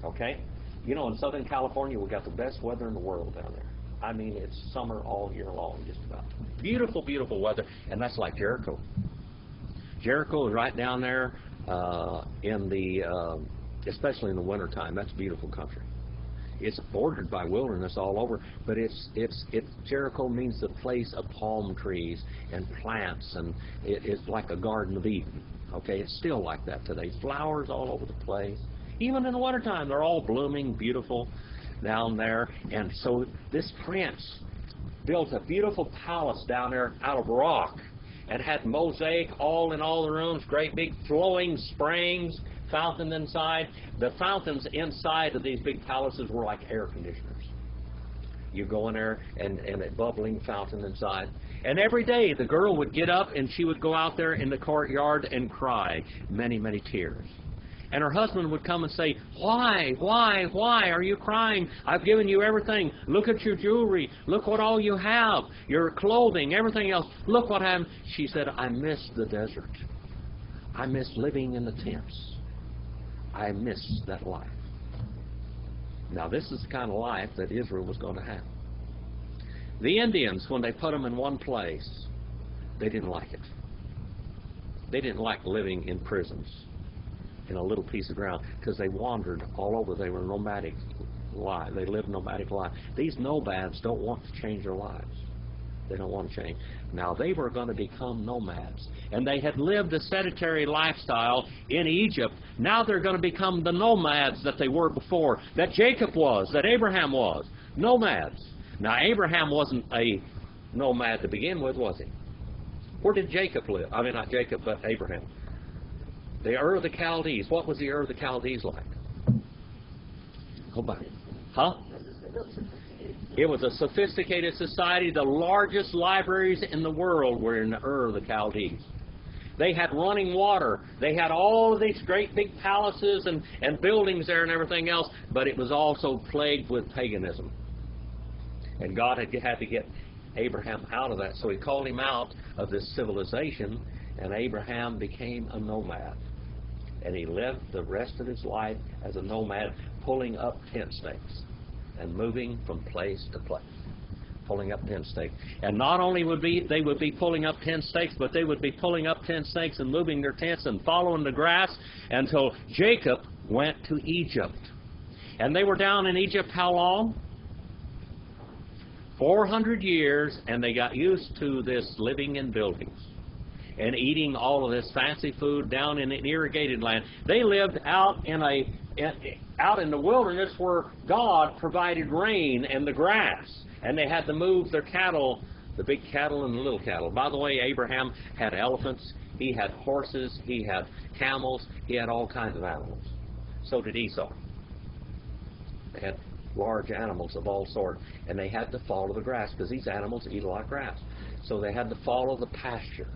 Okay? You know, in Southern California, we've got the best weather in the world down there. I mean, it's summer all year long, just about. Beautiful, beautiful weather. And that's like Jericho. Jericho is right down there especially in the wintertime. That's beautiful country. It's bordered by wilderness all over, but Jericho means the place of palm trees and plants, and it's like a Garden of Eden. Okay, it's still like that today. Flowers all over the place. Even in the wintertime, they're all blooming, beautiful down there. And so this prince built a beautiful palace down there out of rock and had mosaic all in all the rooms, great big flowing springs, fountain inside. The fountains inside of these big palaces were like air conditioners. You go in there and a bubbling fountain inside. And every day the girl would get up and she would go out there in the courtyard and cry many, many tears. And her husband would come and say, why are you crying? I've given you everything. Look at your jewelry. Look what all you have. Your clothing, everything else. Look what happened. She said, I miss the desert. I miss living in the tents. I miss that life. Now this is the kind of life that Israel was going to have. The Indians, when they put them in one place, they didn't like it. They didn't like living in prisons in a little piece of ground because they wandered all over. They were nomadic life. They lived nomadic life. These nomads don't want to change their lives. They don't want to change. Now they were going to become nomads. And they had lived a sedentary lifestyle in Egypt. Now they're going to become the nomads that they were before, that Jacob was, that Abraham was. Nomads. Now Abraham wasn't a nomad to begin with, was he? Where did Jacob live? I mean, not Jacob, but Abraham. The Ur of the Chaldees. What was the Ur of the Chaldees like? Go back. Huh? It was a sophisticated society. The largest libraries in the world were in the Ur of the Chaldees. They had running water. They had all of these great big palaces and buildings there and everything else, but it was also plagued with paganism. And God had to get Abraham out of that. So he called him out of this civilization, and Abraham became a nomad. And he lived the rest of his life as a nomad, pulling up tent stakes and moving from place to place, pulling up tent stakes. And not only would they be pulling up tent stakes, but they would be pulling up tent stakes and moving their tents and following the grass until Jacob went to Egypt. And they were down in Egypt how long? 400 years, and they got used to this living in buildings and eating all of this fancy food down in an irrigated land. They lived out in the wilderness where God provided rain and the grass, and they had to move their cattle, the big cattle and the little cattle. By the way, Abraham had elephants, he had horses, he had camels, he had all kinds of animals. So did Esau. They had large animals of all sorts, and they had to follow the grass because these animals eat a lot of grass. So they had to follow the pasture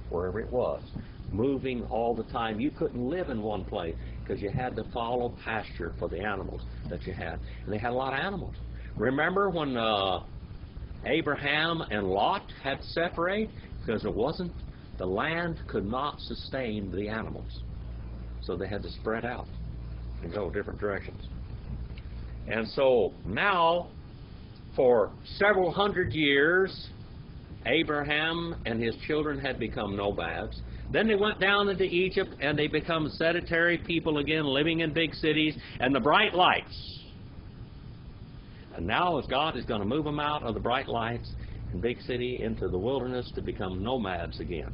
wherever it was, moving all the time. You couldn't live in one place because you had to follow pasture for the animals that you had. And they had a lot of animals. Remember when Abraham and Lot had to separate? Because the land could not sustain the animals. So they had to spread out and go different directions. And so now, for several hundred years, Abraham and his children had become nomads. Then they went down into Egypt and they become sedentary people again, living in big cities and the bright lights. And now as God is going to move them out of the bright lights and big city into the wilderness to become nomads again,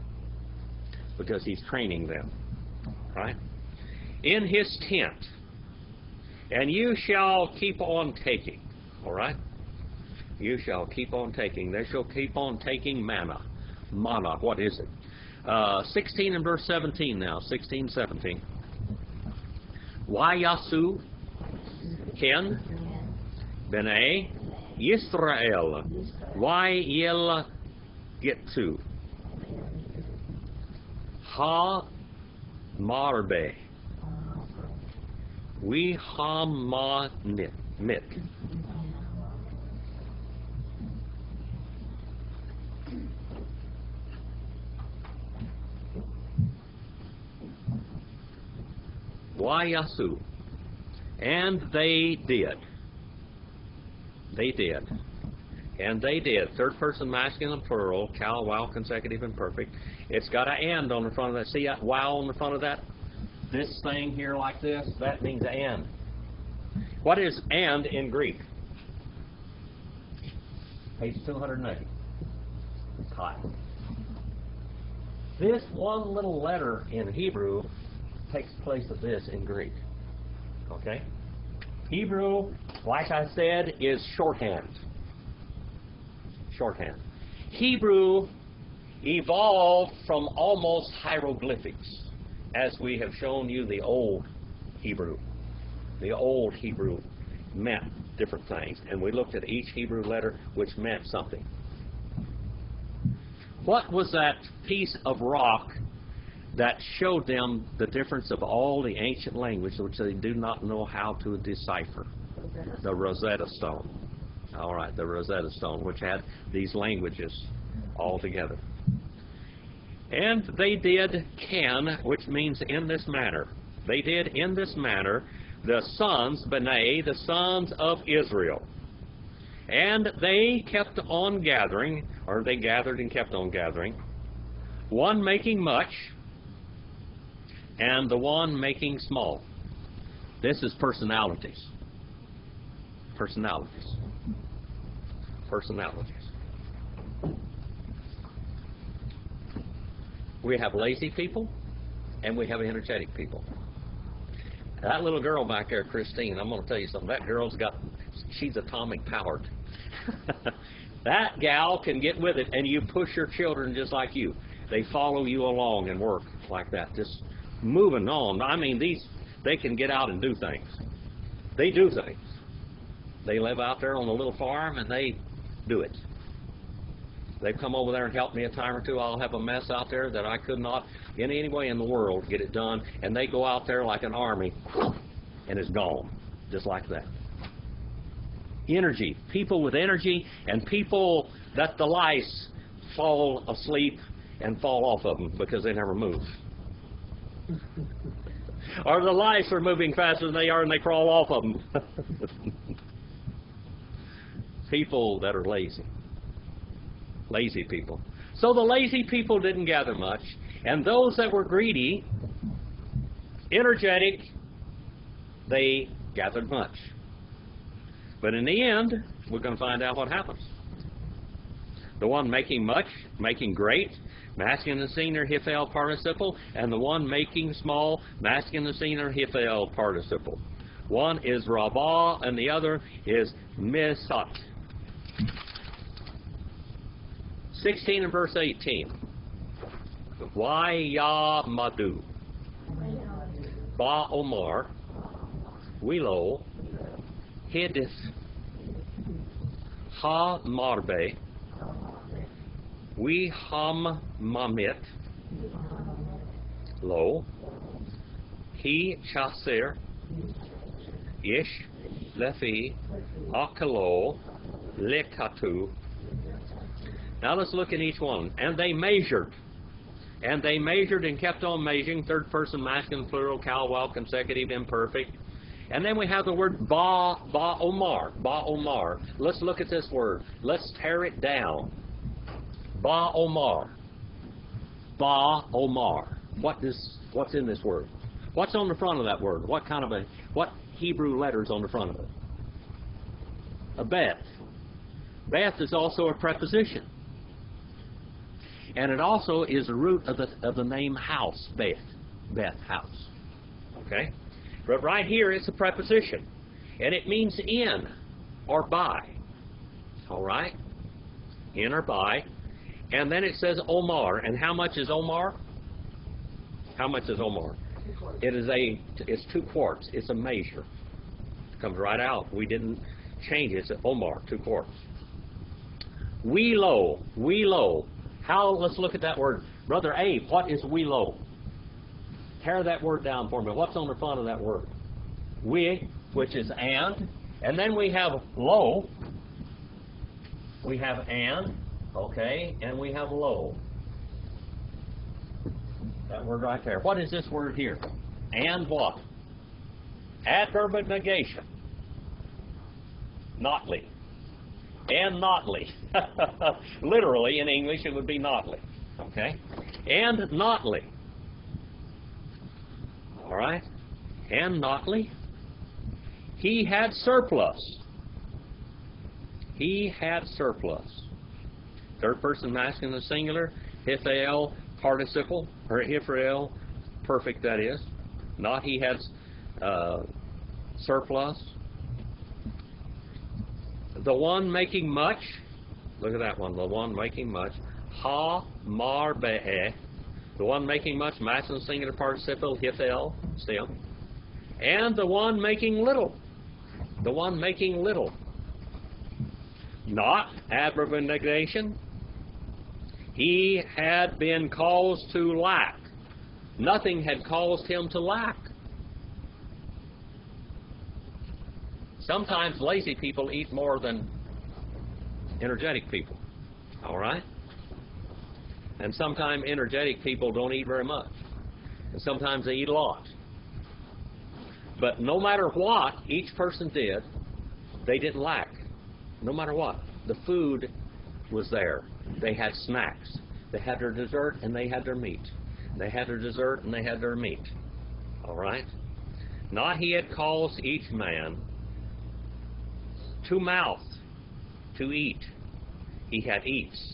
because he's training them, right? In his tent. And you shall keep on taking, all right? You shall keep on taking. They shall keep on taking manna. Manna, what is it? 16 and verse 17 now, 16, 17. Wayasu ken b'nai Yisrael. Wayel gettu. Ha marbe. We hamanit. Wayasu. And they did. They did. And they did. Third person masculine plural, cal, wow, consecutive, and perfect. It's got an and on the front of that. See that wow on the front of that? This thing here like this, that means and. What is and in Greek? Page 280. Hi. This one little letter in Hebrew takes place of this in Greek. Okay? Hebrew, like I said, is shorthand. Shorthand. Hebrew evolved from almost hieroglyphics. as we have shown you the old Hebrew. The old Hebrew meant different things, and we looked at each Hebrew letter which meant something. What was that piece of rock that showed them the difference of all the ancient language which they do not know how to decipher? The Rosetta Stone. All right, the Rosetta Stone, which had these languages all together. And they did ken, which means in this manner. They did in this manner the sons, B'nai, the sons of Israel. And they kept on gathering, or they gathered and kept on gathering, one making much, and the one making small. This is personalities. Personalities. Personalities. We have lazy people, and we have energetic people. That little girl back there, Christine, I'm going to tell you something. That girl's she's atomic powered. That gal can get with it, and you push your children just like you. They follow you along and work like that, just moving on. I mean, they can get out and do things. They do things. They live out there on a little farm, and they do it. They've come over there and helped me a time or two. I'll have a mess out there that I could not, in any way in the world, get it done. And they go out there like an army, and it's gone, just like that. Energy. People with energy, and people that the lice fall asleep and fall off of them because they never move. Or the lice are moving faster than they are, and they crawl off of them. People that are lazy. Lazy people. So the lazy people didn't gather much, and those that were greedy, energetic, they gathered much. But in the end, we're going to find out what happens. The one making much, making great, masculine and singular Hiphil participle, and the one making small, masculine and singular Hiphil participle. One is Rabah, and the other is Misat. 16 and verse 18. Wayamadu. Ba Omar. Wilo. Hidith. Ha Marbe. We Ham Mamit. Lo. He Chaser. Ish. Lefi. Akalo. Lekatu. Now let's look at each one. And they measured. And they measured and kept on measuring. Third person masculine, plural, Calwell, consecutive, imperfect. And then we have the word Ba-Omar. Ba-Omar. Let's look at this word. Let's tear it down. Ba-Omar. Ba-Omar. What's in this word? What's on the front of that word? What Hebrew letters on the front of it? A Beth. Beth is also a preposition. And it also is the root of the name house, Beth. Beth, house. Okay? But right here it's a preposition. And it means in or by. All right? In or by. And then it says Omar. And how much is Omar? How much is Omar? It's 2 quarts. It's a measure. It comes right out. We didn't change it. It's Omar, 2 quarts. Welo. Welo. Let's look at that word. Brother Abe, what is welo? Tear that word down for me. What's on the front of that word? We, which is and then we have lo. We have okay, and we have lo. That word right there. What is this word here? And what? Adverb of negation. Notly. And notly. Literally, in English, it would be notly. Okay? And notly. All right? And notly. He had surplus. He had surplus. Third person masculine and singular. Hiphil participle. Or Hiphil perfect, that is. Not he had surplus. The one making much, look at that one, the one making much, ha marbe'eh, The one making much, masculine singular participle, hithel, still. And the one making little. The one making little. Not adverb of negation. He had been caused to lack. Nothing had caused him to lack. Sometimes lazy people eat more than energetic people. All right? And sometimes energetic people don't eat very much. And sometimes they eat a lot. But no matter what each person did, they didn't lack. No matter what. The food was there. They had snacks. They had their dessert and they had their meat. They had their dessert and they had their meat. All right? Not he had caused each man to mouth to eat. He had eats,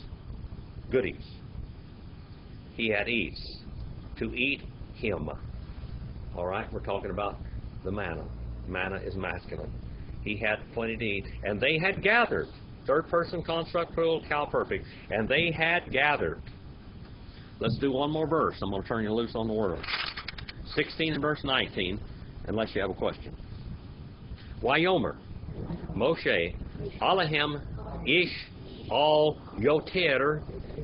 goodies. He had eats to eat him. All right? We're talking about the manna. Manna is masculine. He had plenty to eat. And they had gathered. Third person construct plural, cal perfect. And they had gathered. Let's do one more verse. I'm going to turn you loose on the world. 16 and verse 19, unless you have a question. Wayomer, Moshe, Alahem, Ish, Al, Yoter,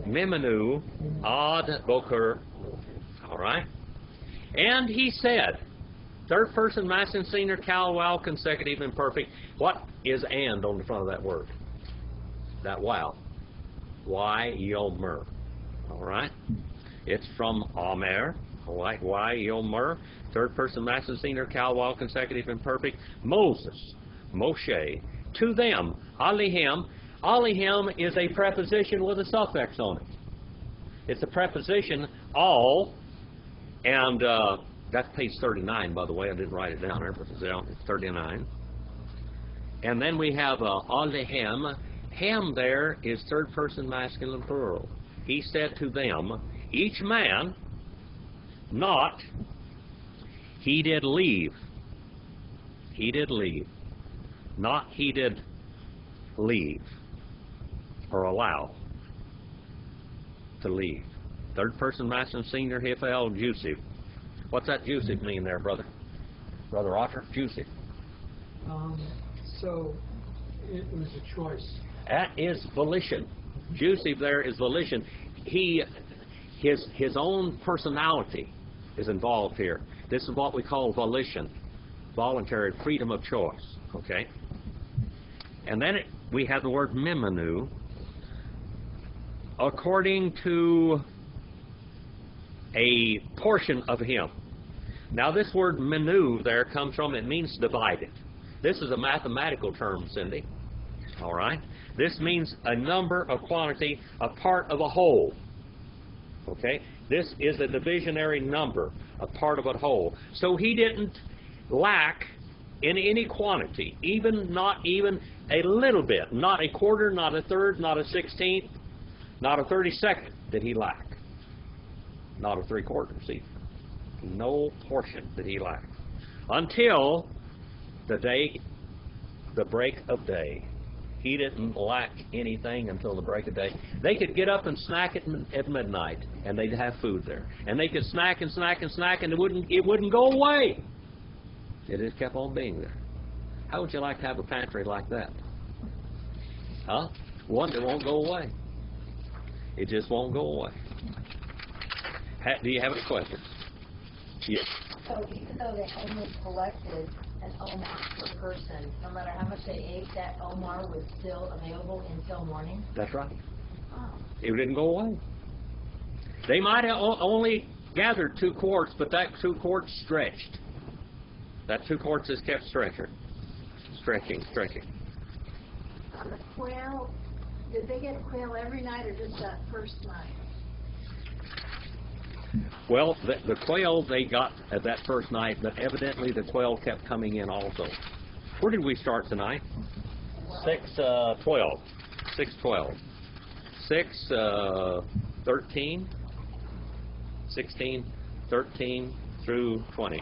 Mimenu, Ad, Boker. All right? And he said, third person, masculine, singular, cal, wow, consecutive, and perfect. What is and on the front of that word? That wow. Wayomer. All right? It's from Amer. All right? Wayomer. Third person, masculine, singular, cal, wow, consecutive, and perfect. Moses, Moshe, to them, Alihem. Alihem is a preposition with a suffix on it. It's a preposition, all, and that's page 39, by the way. I didn't write it down there, but it's 39. And then we have Alihem. Hem there is third person masculine plural. He said to them, each man, not, he did leave. He did leave. Not he did leave or allow to leave. Third person masculine singular, hifel, jusive. What's that jusive mean there, brother? Brother Otter? Jusive. So it was a choice. That is volition. Jusive there is volition. His own personality is involved here. This is what we call volition. Voluntary freedom of choice. Okay? And then we have the word mimenu. According to a portion of him. Now this word menu there comes from, it means divided. This is a mathematical term, Cindy. All right? This means a number, a quantity, a part of a whole. Okay? This is a divisionary number, a part of a whole. So he didn't lack in any quantity, not even a little bit. Not a quarter, not a third, not a 16th, not a 32nd did he lack. Not a 3/4, see. No portion did he lack. Until the break of day. He didn't lack anything until the break of day. They could get up and snack at midnight, and they'd have food there. And they could snack and snack and snack, and it wouldn't go away. It just kept on being there. How would you like to have a pantry like that? Huh? One that won't go away. It just won't go away. Do you have any questions? Yes. So even though they only collected an Omar per person, no matter how much they ate, that Omar was still available until morning? That's right. Oh. It didn't go away. They might have only gathered 2 quarts, but that 2 quarts stretched. That 2 quarts is kept stretching. The quail, did they get quail every night or just that first night? Well, the quail they got at that first night, but evidently the quail kept coming in also. Where did we start tonight? 6:12. 6:12. 6:13. 16, 13 through 20.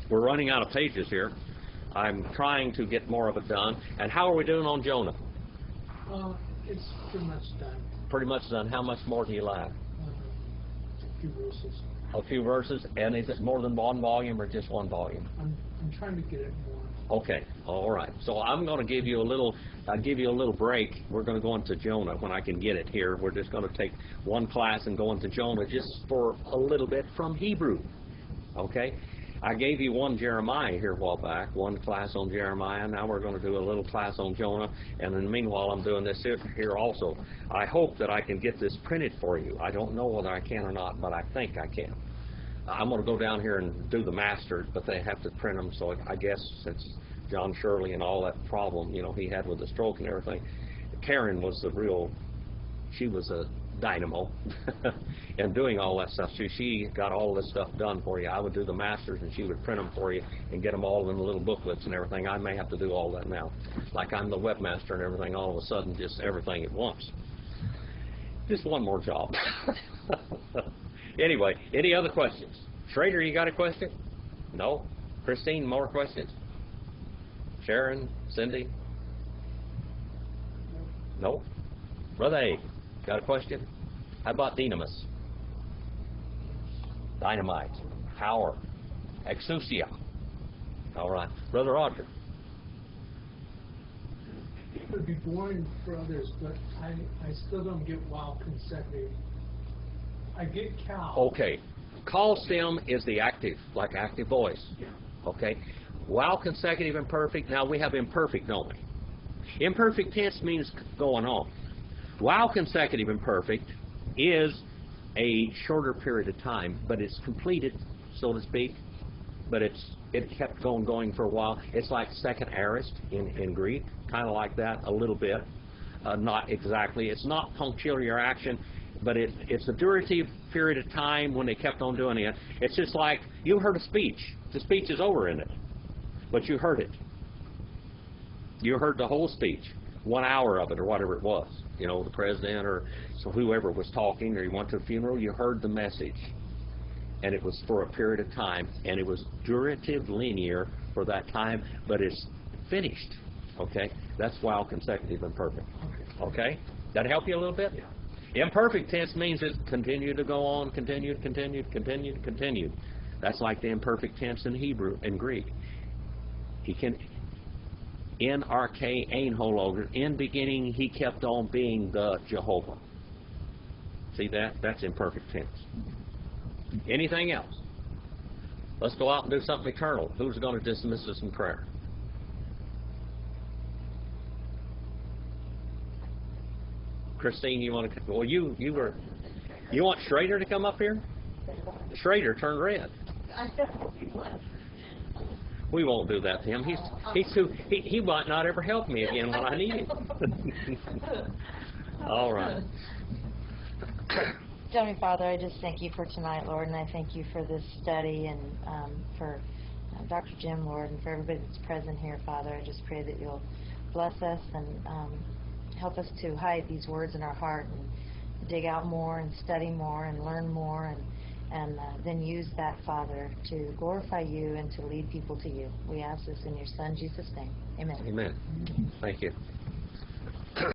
We're running out of pages here. I'm trying to get more of it done. And how are we doing on Jonah? It's pretty much done. Pretty much done. How much more do you like? few verses. A few verses, and is it more than one volume or just one volume? I'm trying to get it more. Okay, all right. So I'm going to give you a little, break. We're going to go into Jonah when I can get it here. We're just going to take one class and go into Jonah just for a little bit from Hebrew. Okay? I gave you one Jeremiah here a while back, one class on Jeremiah. Now we're going to do a little class on Jonah. And in the meanwhile, I'm doing this here also. I hope that I can get this printed for you. I don't know whether I can or not, but I think I can. I'm going to go down here and do the masters, but they have to print them. So I guess since John Shirley and all that problem, he had with the stroke and everything, Karen was she was a dynamo and doing all that stuff. So she got all this stuff done for you. I would do the masters and she would print them for you and get them all in the little booklets and everything. I may have to do all that now. Like I'm the webmaster and everything, all of a sudden just everything at once. Just one more job. Anyway, any other questions? Schrader, you got a question? No? Christine, more questions? Sharon, Cindy? No? Brother A, got a question? How about dynamis? Dynamite, power, exousia. All right. Brother Roger? It would be boring for others, but I still don't get while consecutive. I get cow. Okay. Call stem is the active, like active voice. Yeah. Okay. While consecutive and perfect, now we have imperfect, don't we? Imperfect tense means going on. While consecutive and perfect is a shorter period of time, but it's completed, so to speak, but it kept going for a while. It's like second aorist in Greek, kind of like that a little bit. Not exactly. It's not punctiliar action, but it's a durative period of time when they kept on doing it. It's just like you heard a speech. The speech is over in it, but you heard it. You heard the whole speech, 1 hour of it or whatever it was. The president or so whoever was talking, or you went to a funeral, you heard the message. And it was for a period of time, and it was durative linear for that time, but it's finished. Okay? That's while consecutive and perfect. Okay? That help you a little bit? Yeah. Imperfect tense means it continued to go on, continued. That's like the imperfect tense in Hebrew and Greek. He can NRK ein hologer. In beginning, he kept on being the Jehovah. See that? That's imperfect tense. Anything else? Let's go out and do something eternal. Who's going to dismiss us in prayer? Christine, you want to? Well, you want Schrader to come up here? Schrader turned red. We won't do that to him. He might not ever help me again when I need him. All right. Heavenly Father, I just thank you for tonight, Lord, and I thank you for this study and for Dr. Jim, Lord, and for everybody that's present here, Father. I just pray that you'll bless us and help us to hide these words in our heart and dig out more and study more and learn more and then use that, Father, to glorify you and to lead people to you. We ask this in your Son, Jesus' name. Amen. Amen. Thank you.